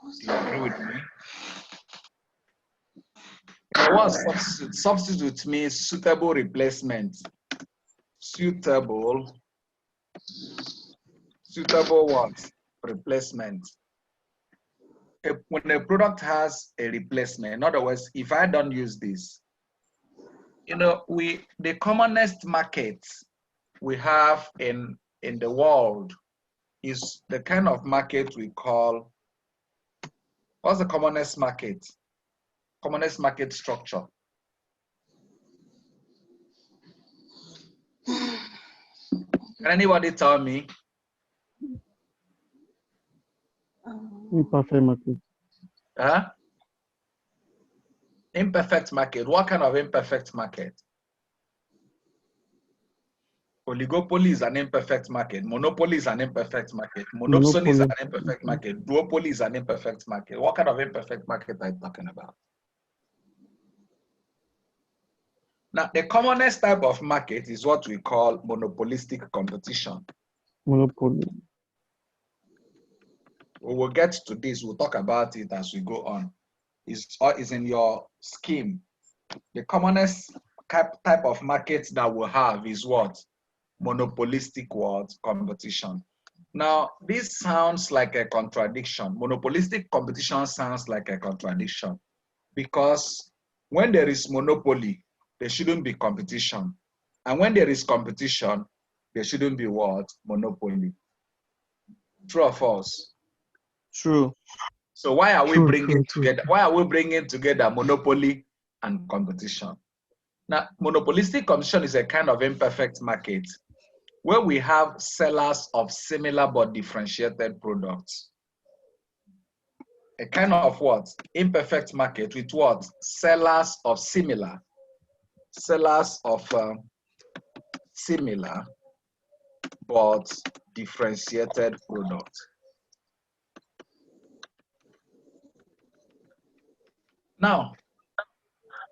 Do you agree with me? What substitute? Substitute means suitable replacement. Suitable what? Replacement. When a product has a replacement, in other words, if I don't use this, you know, the commonest market we have in the world is the kind of market we call, what's the commonest market? Commonest market structure. Can anybody tell me? Imperfect market. Huh? Imperfect market. What kind of imperfect market? Oligopoly is an imperfect market. Monopoly is an imperfect market. Monopsony is an imperfect market. Duopoly is an imperfect market. What kind of imperfect market are you talking about? Now, the commonest type of market is what we call monopolistic competition. Monopoly. We will get to this. We'll talk about it as we go on. Is in your scheme. The commonest type of market that we have is what? Monopolistic what? Competition. Now, this sounds like a contradiction. Monopolistic competition sounds like a contradiction because when there is monopoly, there shouldn't be competition. And when there is competition, there shouldn't be what? Monopoly. True or false? True. So why are we bringing together? Why are we bringing together monopoly and competition? Now, monopolistic competition is a kind of imperfect market where we have sellers of similar but differentiated products. A kind of what? Imperfect market with what? Sellers of similar. Sellers of similar but differentiated products. Now,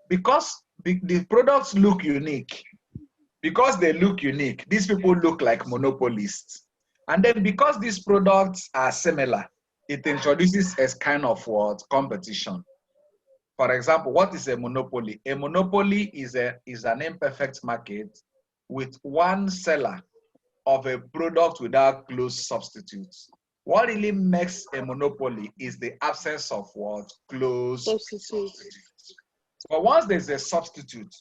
because the products look unique, because they look unique, these people look like monopolists. And then because these products are similar, it introduces a kind of what? Competition. For example, what is a monopoly? A monopoly is an imperfect market with one seller of a product without close substitutes. What really makes a monopoly is the absence of what? Close substitutes. But once there's a substitute,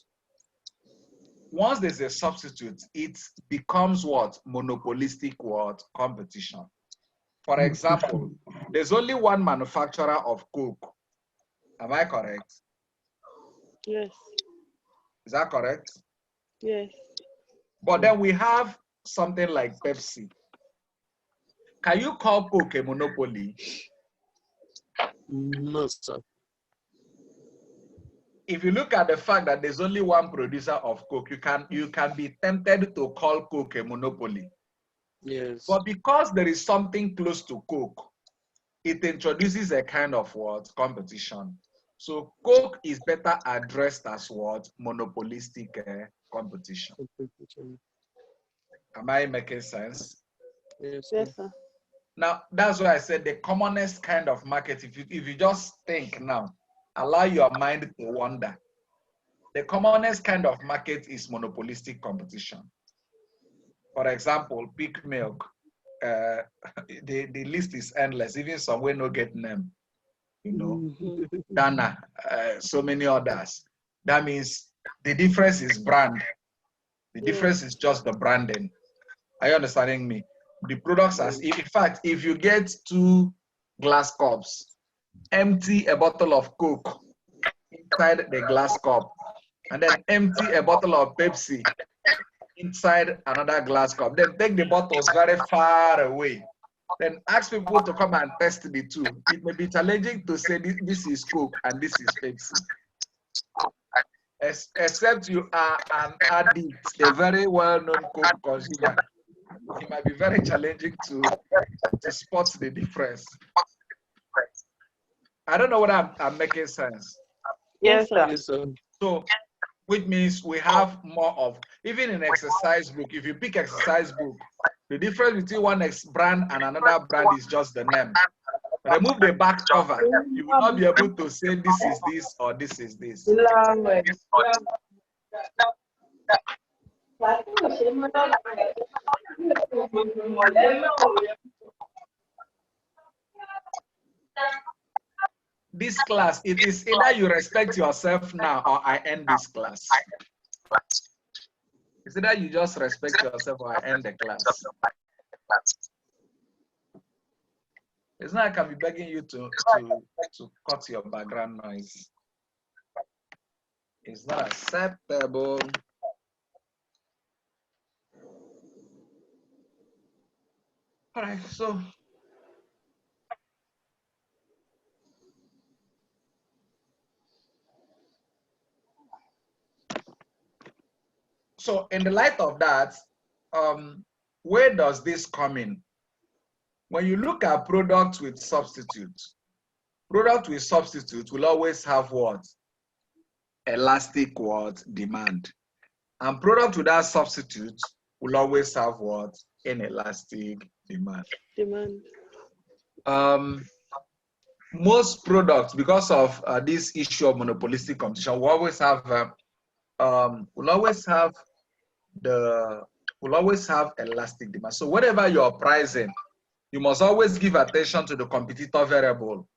it becomes what? Monopolistic what? Competition. For example, there's only one manufacturer of Coke. Am I correct? Yes. Is that correct? Yes. But then we have something like Pepsi. Can you call Coke a monopoly? No, sir. if you look at the fact that there's only one producer of Coke, you can be tempted to call Coke a monopoly. Yes. But because there is something close to Coke, it introduces a kind of what? Competition. So Coke is better addressed as what? Monopolistic competition. Am I making sense? Yes. Yes, sir. Now, that's why I said the commonest kind of market, if you just think now, allow your mind to wander. The commonest kind of market is monopolistic competition. For example, peak milk, the list is endless, even somewhere no get name, you know, Dana, so many others. That means the difference is brand. The difference is just the branding. Are you understanding me? The products as, in fact, if you get 2 glass cups, empty a bottle of Coke inside the glass cup, and then empty a bottle of Pepsi inside another glass cup. Then take the bottles very far away. Then ask people to come and test the two. It may be challenging to say this is Coke and this is Pepsi. Except you are an addict, a very well-known Coke consumer. It might be very challenging to spot the difference. I don't know whether I'm making sense. Yes, sir. Yes, sir. So, which means we have more of, even in exercise book, if you pick exercise book, the difference between one brand and another brand is just the name. Remove the back cover, you will not be able to say this is this or this is this. This class, it is either you respect yourself now or I end this class. It's either you just respect yourself or I end the class. It's not I can be begging you to cut your background noise. It's not acceptable. All right, so in the light of that, where does this come in? When you look at products with substitute will always have what? Elastic what? Demand. And product without substitute will always have what? Inelastic demand. Most products, because of this issue of monopolistic competition, will always have elastic demand. So whatever you're pricing, you must always give attention to the competitor variable.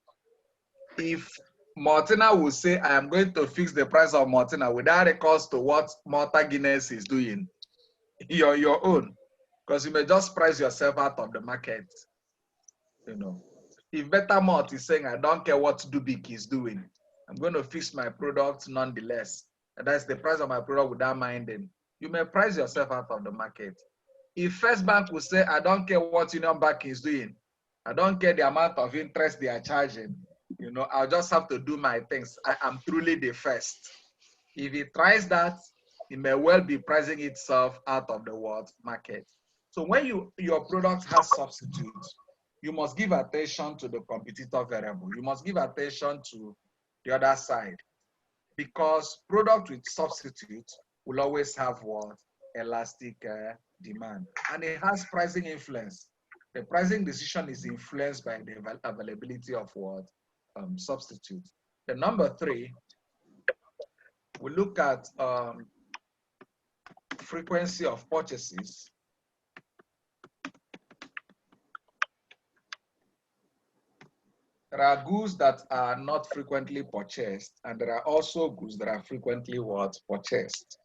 If Martina will say, I am going to fix the price of Martina without recourse to what Malta Guinness is doing, you're your own, because you may just price yourself out of the market. You know, if Better Malt is saying, I don't care what Dubik is doing, I'm going to fix my product nonetheless, and that's the price of my product without minding, you may price yourself out of the market. If First Bank will say, I don't care what Union Bank is doing, I don't care the amount of interest they are charging, you know, I'll just have to do my things. I am truly the first. If it tries that, it may well be pricing itself out of the world market. So when your product has substitutes, you must give attention to the competitor variable. You must give attention to the other side, because product with substitute will always have what? Elastic demand. And it has pricing influence. The pricing decision is influenced by the availability of what? Substitute. The number 3, we look at frequency of purchases. There are goods that are not frequently purchased, and there are also goods that are frequently what? Purchased.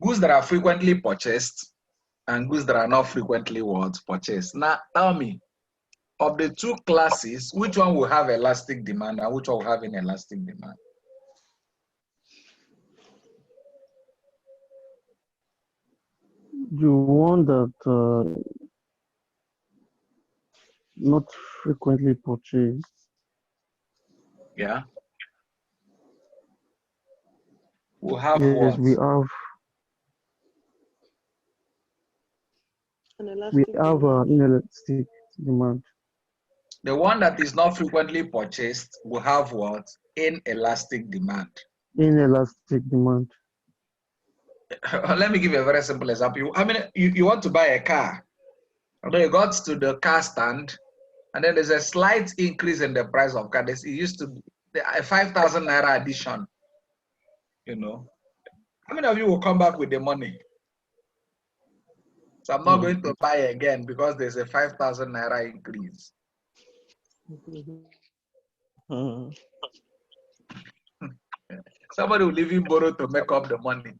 Goods that are frequently purchased and goods that are not frequently what? Purchased. Now, tell me, of the 2 classes, which one will have elastic demand and which one will have inelastic demand? The one that not frequently purchased. Yeah. We have Yes, what? An we elastic have demand. inelastic demand. The one that is not frequently purchased will have what? Inelastic demand. Inelastic demand. Let me give you a very simple example. You want to buy a car. Okay, you got to the car stand, and then there's a slight increase in the price of car. It used to be a 5,000 naira addition. You know, how many of you will come back with the money? So I'm not going to buy again because there's a 5,000 naira increase. Somebody will even borrow to make up the money.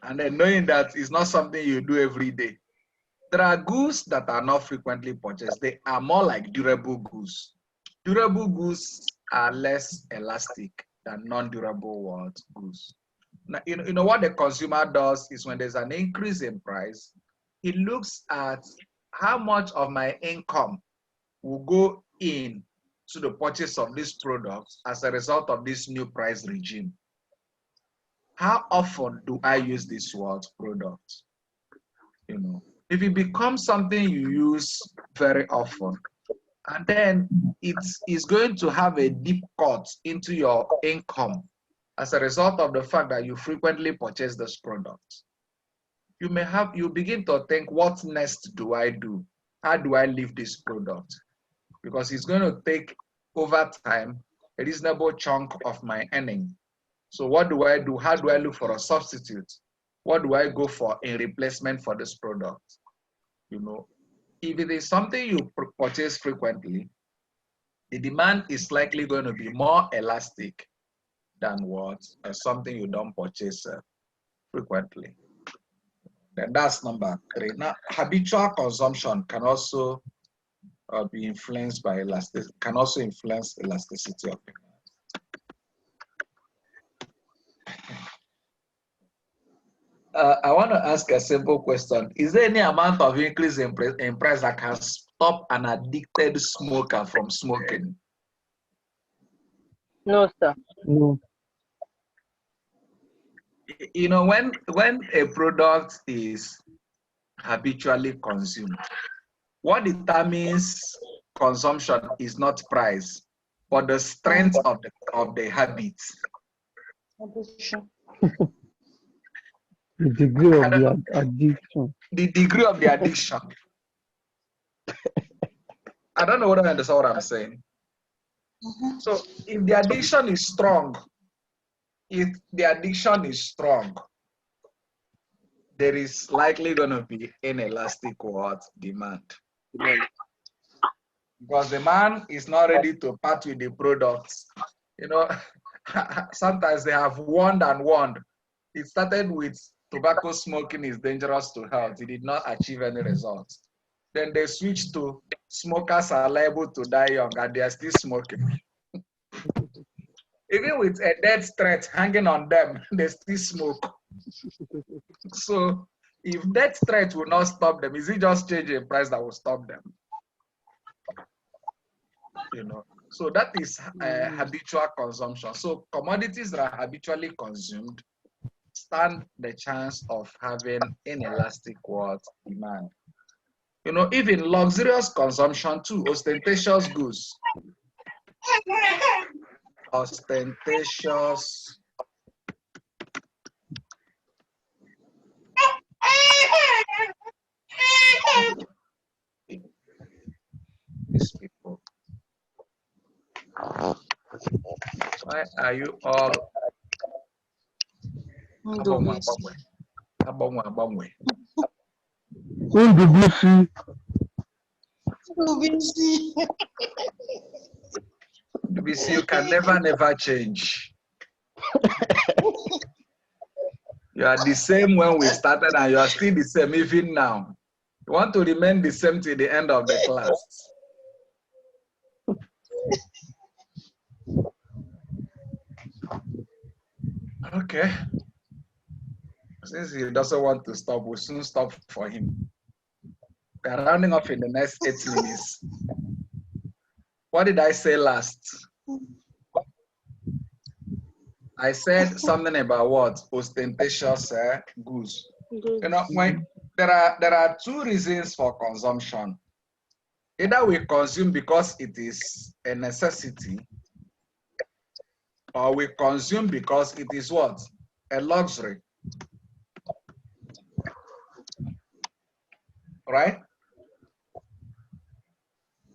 And then knowing that it's not something you do every day. There are goods that are not frequently purchased. They are more like durable goods. Durable goods are less elastic than non-durable goods. Now, you know what the consumer does is when there's an increase in price, he looks at how much of my income will go in to the purchase of this product as a result of this new price regime. How often do I use this product? You know, if it becomes something you use very often, and then it is going to have a deep cut into your income as a result of the fact that you frequently purchase this product, you begin to think, what next do I do? How do I leave this product? Because it's going to take over time a reasonable chunk of my earning. So what do I do? How do I look for a substitute? What do I go for in replacement for this product? You know, if it is something you purchase frequently, the demand is likely going to be more elastic than something you don't purchase frequently. Then that's number 3. Now, habitual consumption can also be influenced by elasticity, can also influence elasticity of demand. I want to ask a simple question. Is there any amount of increase in price that can stop an addicted smoker from smoking? No, sir. No. You know, when a product is habitually consumed, what determines consumption is not price, but the strength of the habit. The degree of the addiction. The degree of the addiction. I don't know whether I understand what I'm saying. So if the addiction is strong, there is likely going to be inelastic demand. Because the man is not ready to part with the products. You know, sometimes they have warned and warned. It started with tobacco smoking is dangerous to health. It did not achieve any results. Then they switched to smokers are liable to die young, and they are still smoking. Even with a death threat hanging on them, they still smoke. So if death threat will not stop them, is it just changing price that will stop them? You know, so that is habitual consumption. So commodities that are habitually consumed stand the chance of having inelastic demand. You know, even luxurious consumption too, ostentatious goods. Ostentatious. These people. Why are you all? You can never change. You are the same when we started, and you are still the same even now. You want to remain the same till the end of the class. Okay. Since he doesn't want to stop, we'll soon stop for him. We are rounding off in the next 8 minutes. What did I say last? I said something about what? Ostentatious goods. Good. You know, when there are two reasons for consumption. Either we consume because it is a necessity, or we consume because it is what? A luxury. Right?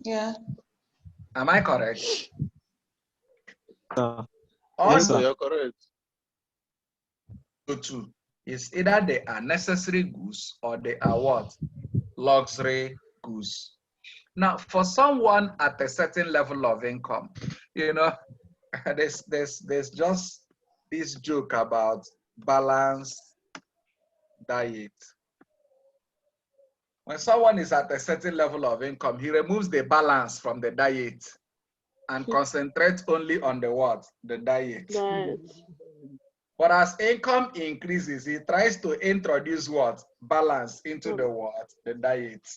Yeah. Am I correct? Yes, sir, you're correct. Two. It's either they are necessary goods or they are what? Luxury goods. Now, for someone at a certain level of income, you know, there's just this joke about balanced diet. When someone is at a certain level of income, he removes the balance from the diet and concentrates only on the what? The diet. Diet. But as income increases, he tries to introduce what? Balance into the what? The diet.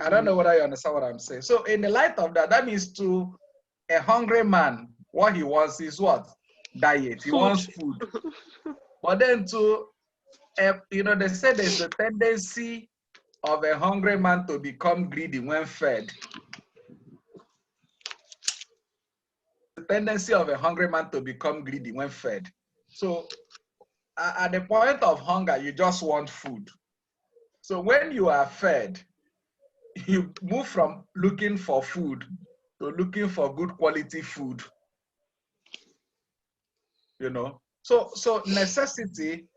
I don't know whether you understand what I'm saying. So in the light of that, that means to a hungry man, what he wants is what? Diet. He wants food. But then to, you know, they say there's a tendency of a hungry man to become greedy when fed. The tendency of a hungry man to become greedy when fed. So at the point of hunger, you just want food. So when you are fed, you move from looking for food to looking for good quality food. You know, so necessity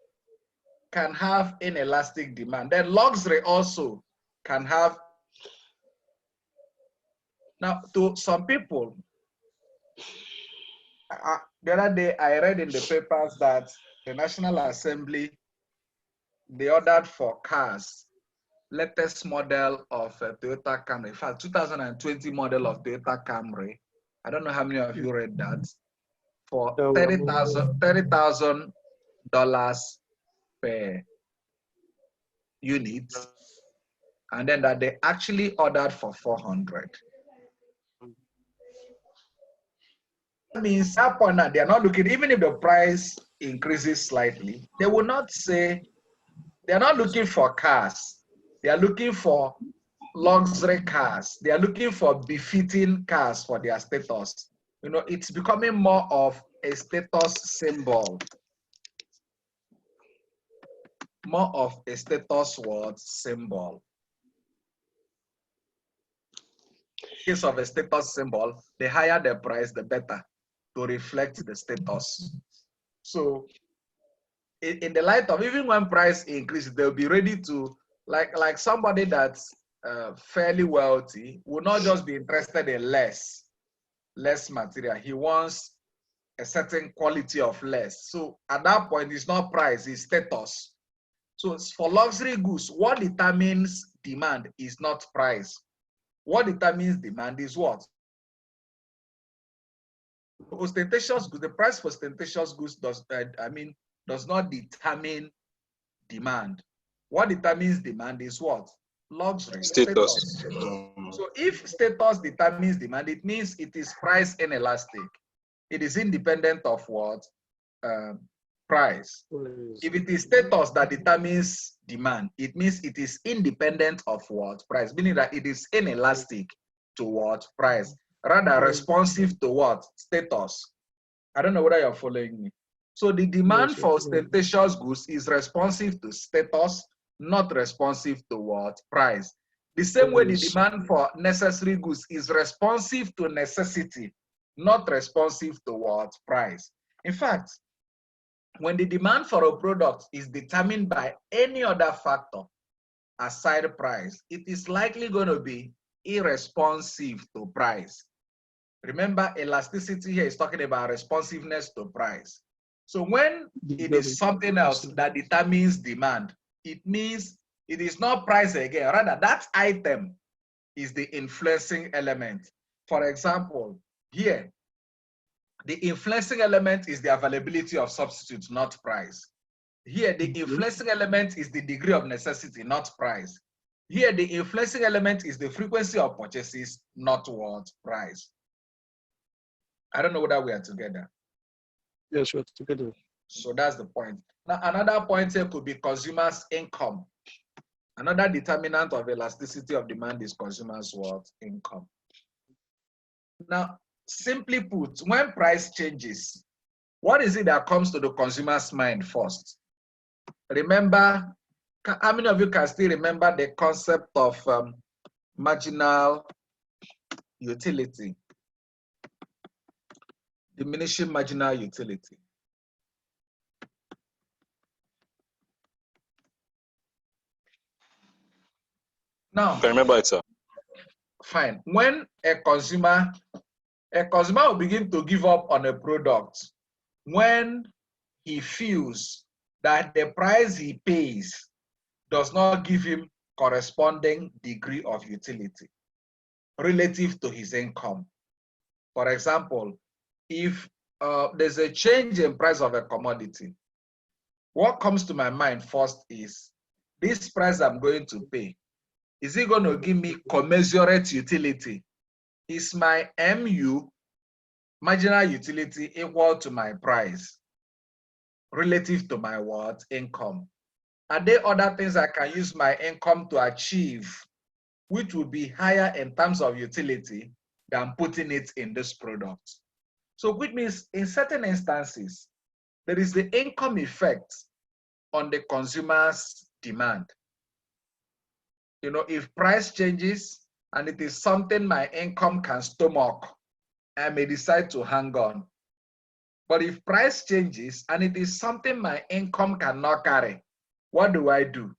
can have inelastic demand. Then luxury also can have. Now, to some people, the other day I read in the papers that the National Assembly, they ordered for cars, latest model of Toyota Camry. In fact, 2020 model of Toyota Camry. I don't know how many of you read that. For $30,000 per unit, and then that they actually ordered for 400. That means at that point now, they are not looking, even if the price increases slightly, they will not say, they are not looking for cars. They are looking for luxury cars. They are looking for befitting cars for their status. You know, it's becoming more of a status symbol. More of a status word symbol. In case of a status symbol, the higher the price, the better, to reflect the status. So in the light of, even when price increases, they'll be ready to, like somebody that's fairly wealthy will not just be interested in less material. He wants a certain quality of less. So at that point, it's not price, it's status. So for luxury goods, what determines demand is not price. What determines demand is what? Ostentatious goods, the price for ostentatious goods does not determine demand. What determines demand is what? Luxury, status. So if status determines demand, it means it is price inelastic. It is independent of what? Price. If it is status that determines demand, it means it is independent of what? Price, meaning that it is inelastic to what? Price. Rather responsive to what? Status. I don't know whether you're following me. So the demand for ostentatious goods is responsive to status, not responsive to what? Price. The same way the demand for necessary goods is responsive to necessity, not responsive to what? Price. In fact, when the demand for a product is determined by any other factor aside price, it is likely going to be irresponsive to price. Remember, elasticity here is talking about responsiveness to price. So when it is something else that determines demand, it means it is not price again. Rather, that item is the influencing element. For example, here, the influencing element is the availability of substitutes, not price. Here, the influencing element is the degree of necessity, not price. Here, the influencing element is the frequency of purchases, not what price. I don't know whether we are together. Yes, we're together. So that's the point. Now, another point here could be consumers' income. Another determinant of elasticity of demand is consumers' what? Income. Now, simply put, when price changes, what is it that comes to the consumer's mind first? Remember, how many of you can still remember the concept of marginal utility? Diminishing marginal utility. Now, I remember it, sir. Fine. When a consumer will begin to give up on a product when he feels that the price he pays does not give him corresponding degree of utility relative to his income. For example, if there's a change in price of a commodity, what comes to my mind first is, this price I'm going to pay, is it going to give me commensurate utility? Is my MU, marginal utility, equal to my price relative to my what? Income? Are there other things I can use my income to achieve which will be higher in terms of utility than putting it in this product? So which means in certain instances, there is the income effect on the consumer's demand. You know, if price changes and it is something my income can stomach, I may decide to hang on. But if price changes and it is something my income cannot carry, what do?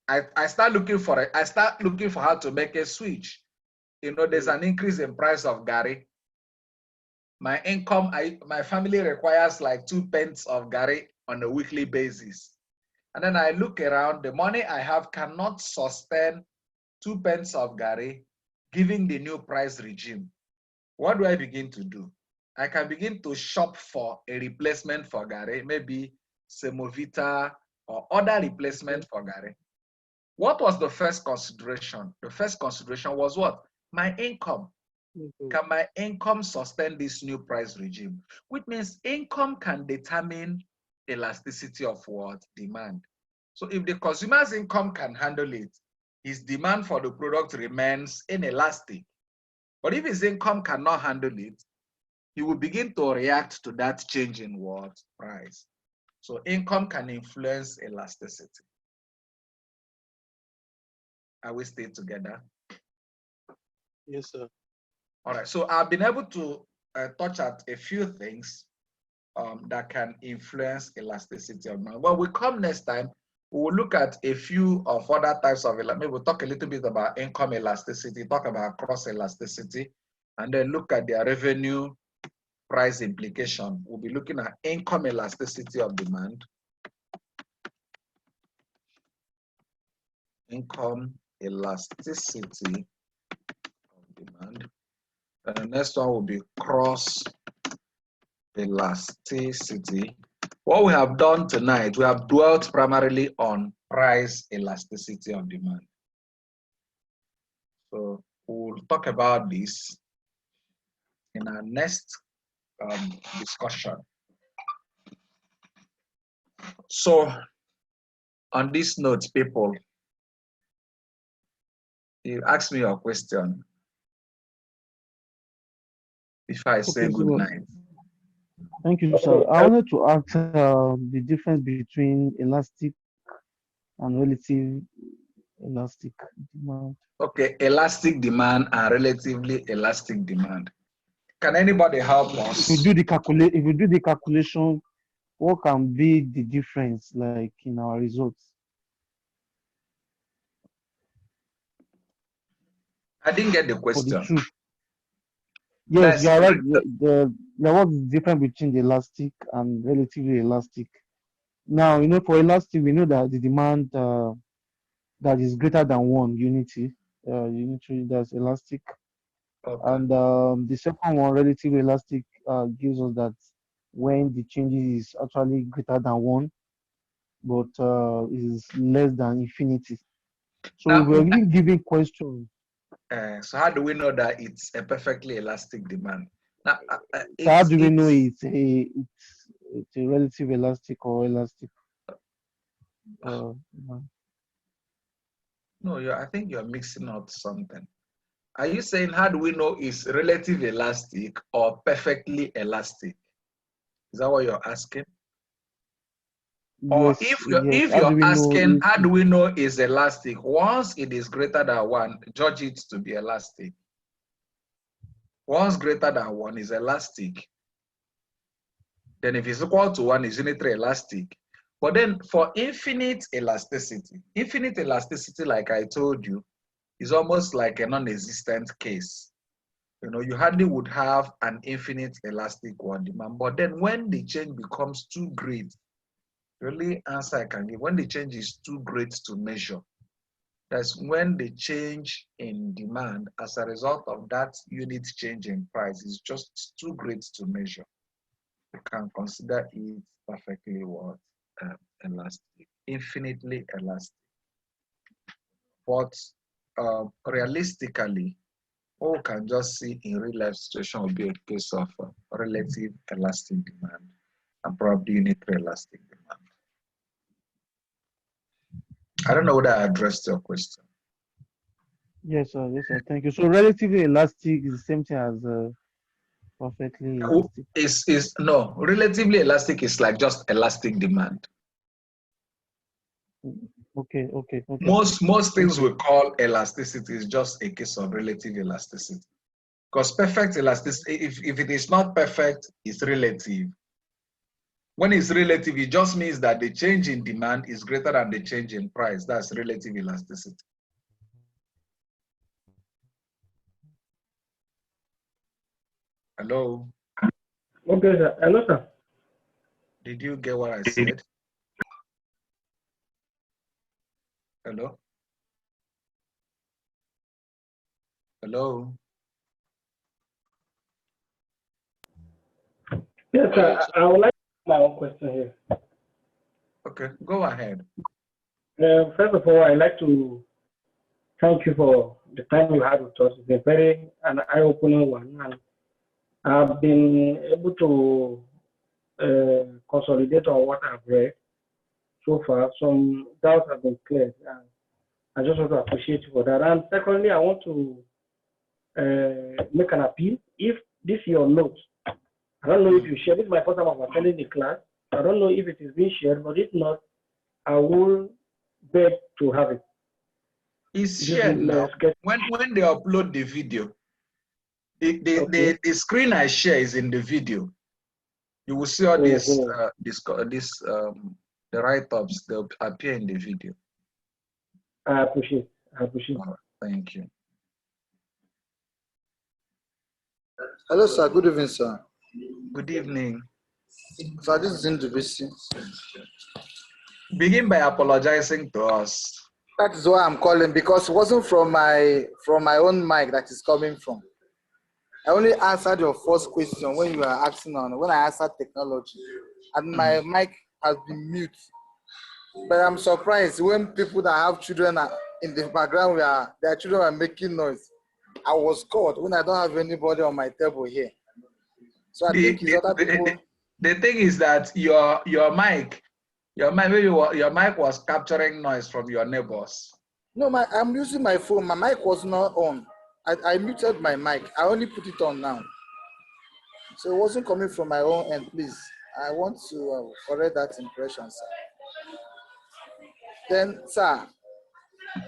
I start looking for it. I start looking for how to make a switch. You know, there's an increase in price of Gary. My income, my family requires like 2 pence of Gary on a weekly basis. And then I look around, the money I have cannot sustain 2 pence of Gary given the new price regime. What do I begin to do? I can begin to shop for a replacement for Gary, maybe Semovita or other replacement for Gary. What was the first consideration? The first consideration was what? My income. Can my income sustain this new price regime? Which means income can determine elasticity of what? Demand. So if the consumer's income can handle it, his demand for the product remains inelastic. But if his income cannot handle it, he will begin to react to that change in what? Price. So income can influence elasticity. Are we still together? Yes, sir. All right, so I've been able to touch at a few things that can influence elasticity of demand. When we come next time, we will look at a few of other types of, maybe we'll talk a little bit about income elasticity, talk about cross elasticity, and then look at their revenue price implication. We'll be looking at income elasticity of demand, income elasticity of demand. And the next one will be cross elasticity. What we have done tonight, we have dwelt primarily on price elasticity of demand. So we'll talk about this in our next discussion. So on this note, people, you ask me your question before I say good night. Thank you, sir. I wanted to ask the difference between elastic and relative elastic demand. Okay, elastic demand and relatively elastic demand. Can anybody help us? If you do the calculation, what can be the difference like in our results? I didn't get the question. For the two. Yes, you are right. There was the difference between the elastic and relatively elastic. Now, you know, for elastic, we know that the demand that is greater than one unity, that's elastic. Okay. And the second one, relatively elastic, gives us that when the changes is actually greater than 1, but is less than infinity. So Now, we're really giving questions. so how do we know that it's a perfectly elastic demand? Now, So how do we know it's a relative elastic or elastic? Demand? No, I think you're mixing up something. Are you saying how do we know it's relative elastic or perfectly elastic? Is that what you're asking? Or Yes, yes. if How do you're we know asking if how do we know it's elastic, once it is greater than 1, judge it to be elastic. Once greater than 1 is elastic. Then if it's equal to 1 is unitary elastic. But then for infinite elasticity, like I told you, is almost like a non-existent case. You know, you hardly would have an infinite elastic one demand. But then when the change becomes too great, the only answer I can give, when the change is too great to measure, that's when the change in demand as a result of that unit change in price is just too great to measure. You can consider it perfectly what elastic, infinitely elastic. But realistically, what we can just see in real life situation will be a case of relative elastic demand and probably unitary elastic demand. I don't know whether I addressed your question. yes, sir. Yes, sir. Thank you. So relatively elastic is the same thing as perfectly elastic. Is no, relatively elastic is like just elastic demand. Okay, okay, okay. Most things we call elasticity is just a case of relative elasticity. Because perfect elasticity, if it is not perfect, it's relative. When it's relative, it just means that the change in demand is greater than the change in price. That's relative elasticity. Hello? Okay, sir. Hello, sir. Did you get what I said? Hello? Hello? Yes, sir. I would like to ask my own question here. Okay, go ahead. First of all, I'd like to thank you for the time you had with us. It's a very an eye-opening one, and I've been able to consolidate on what I've read so far. Some doubts have been cleared, and I just want to appreciate you for that. And secondly, I want to make an appeal. If this is your note, I don't know if you share. This is my first time of attending the class. I don't know if it is being shared, but if not, I will beg to have it. It's shared now. When they upload the video, the screen I share is in the video. You will see all these the write-ups, they'll appear in the video. I appreciate. I appreciate. All right, thank you. Hello, sir. Good evening, sir. Good evening. Sir, this is Indubisi. Begin by apologizing to us. That is why I'm calling, because it wasn't from my own mic that is coming from. I only answered your first question when you were asking when I answered technology, and my mic has been mute. But I'm surprised when people that have children are in the background where their children are making noise. I was caught when I don't have anybody on my table here. So I think it's other people. The thing is that your mic was capturing noise from your neighbors. No, I'm using my phone. My mic was not on. I muted my mic. I only put it on now. So it wasn't coming from my own end, please. I want to correct that impression, sir. Then, sir,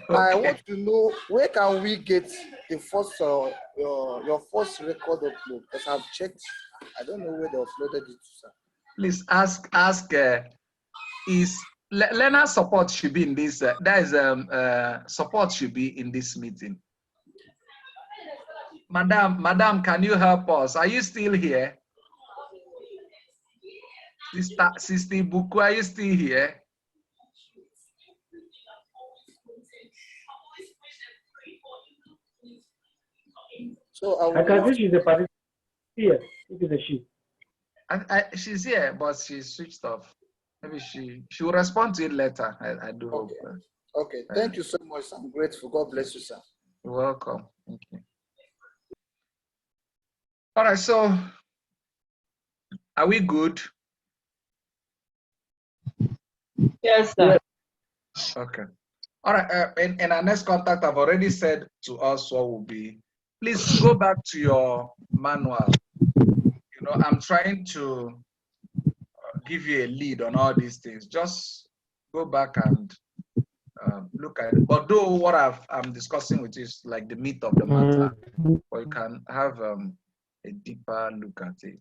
okay. I want to know where can we get the first your first record upload? Because I've checked. I don't know where they uploaded it to, sir. Please ask. Is learner support should be in this? Support should be in this meeting. Madam, can you help us? Are you still here? Sister Buku, are you still here? So I can see she's a participant. Yes, it is a she. She's here, but she's switched off. Maybe she will respond to it later. I do hope. Okay. Thank you so much. I'm grateful. God bless you, sir. You're welcome. Thank you. All right. So, are we good? Yes, sir. Okay. All right. In our next contact, I've already said to us what will be. Please go back to your manual. You know, I'm trying to give you a lead on all these things. Just go back and look at it. Although what I'm discussing with you is like the meat of the matter, but you can have a deeper look at it.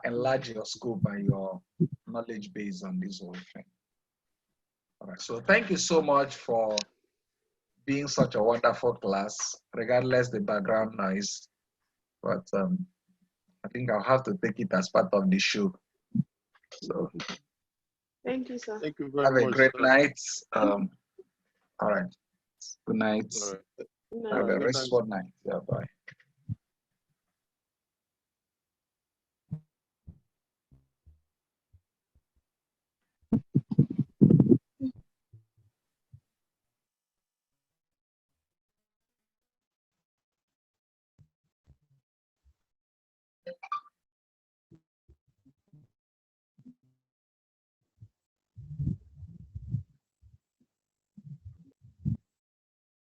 Enlarge your scope and your knowledge base on this whole thing. All right. So thank you so much for being such a wonderful class, regardless the background noise. But I think I'll have to take it as part of the show. So Thank you, sir. Thank you very have much. a great Sir. night. All right. Good night. All right. No. Have a Good restful night. Yeah, bye.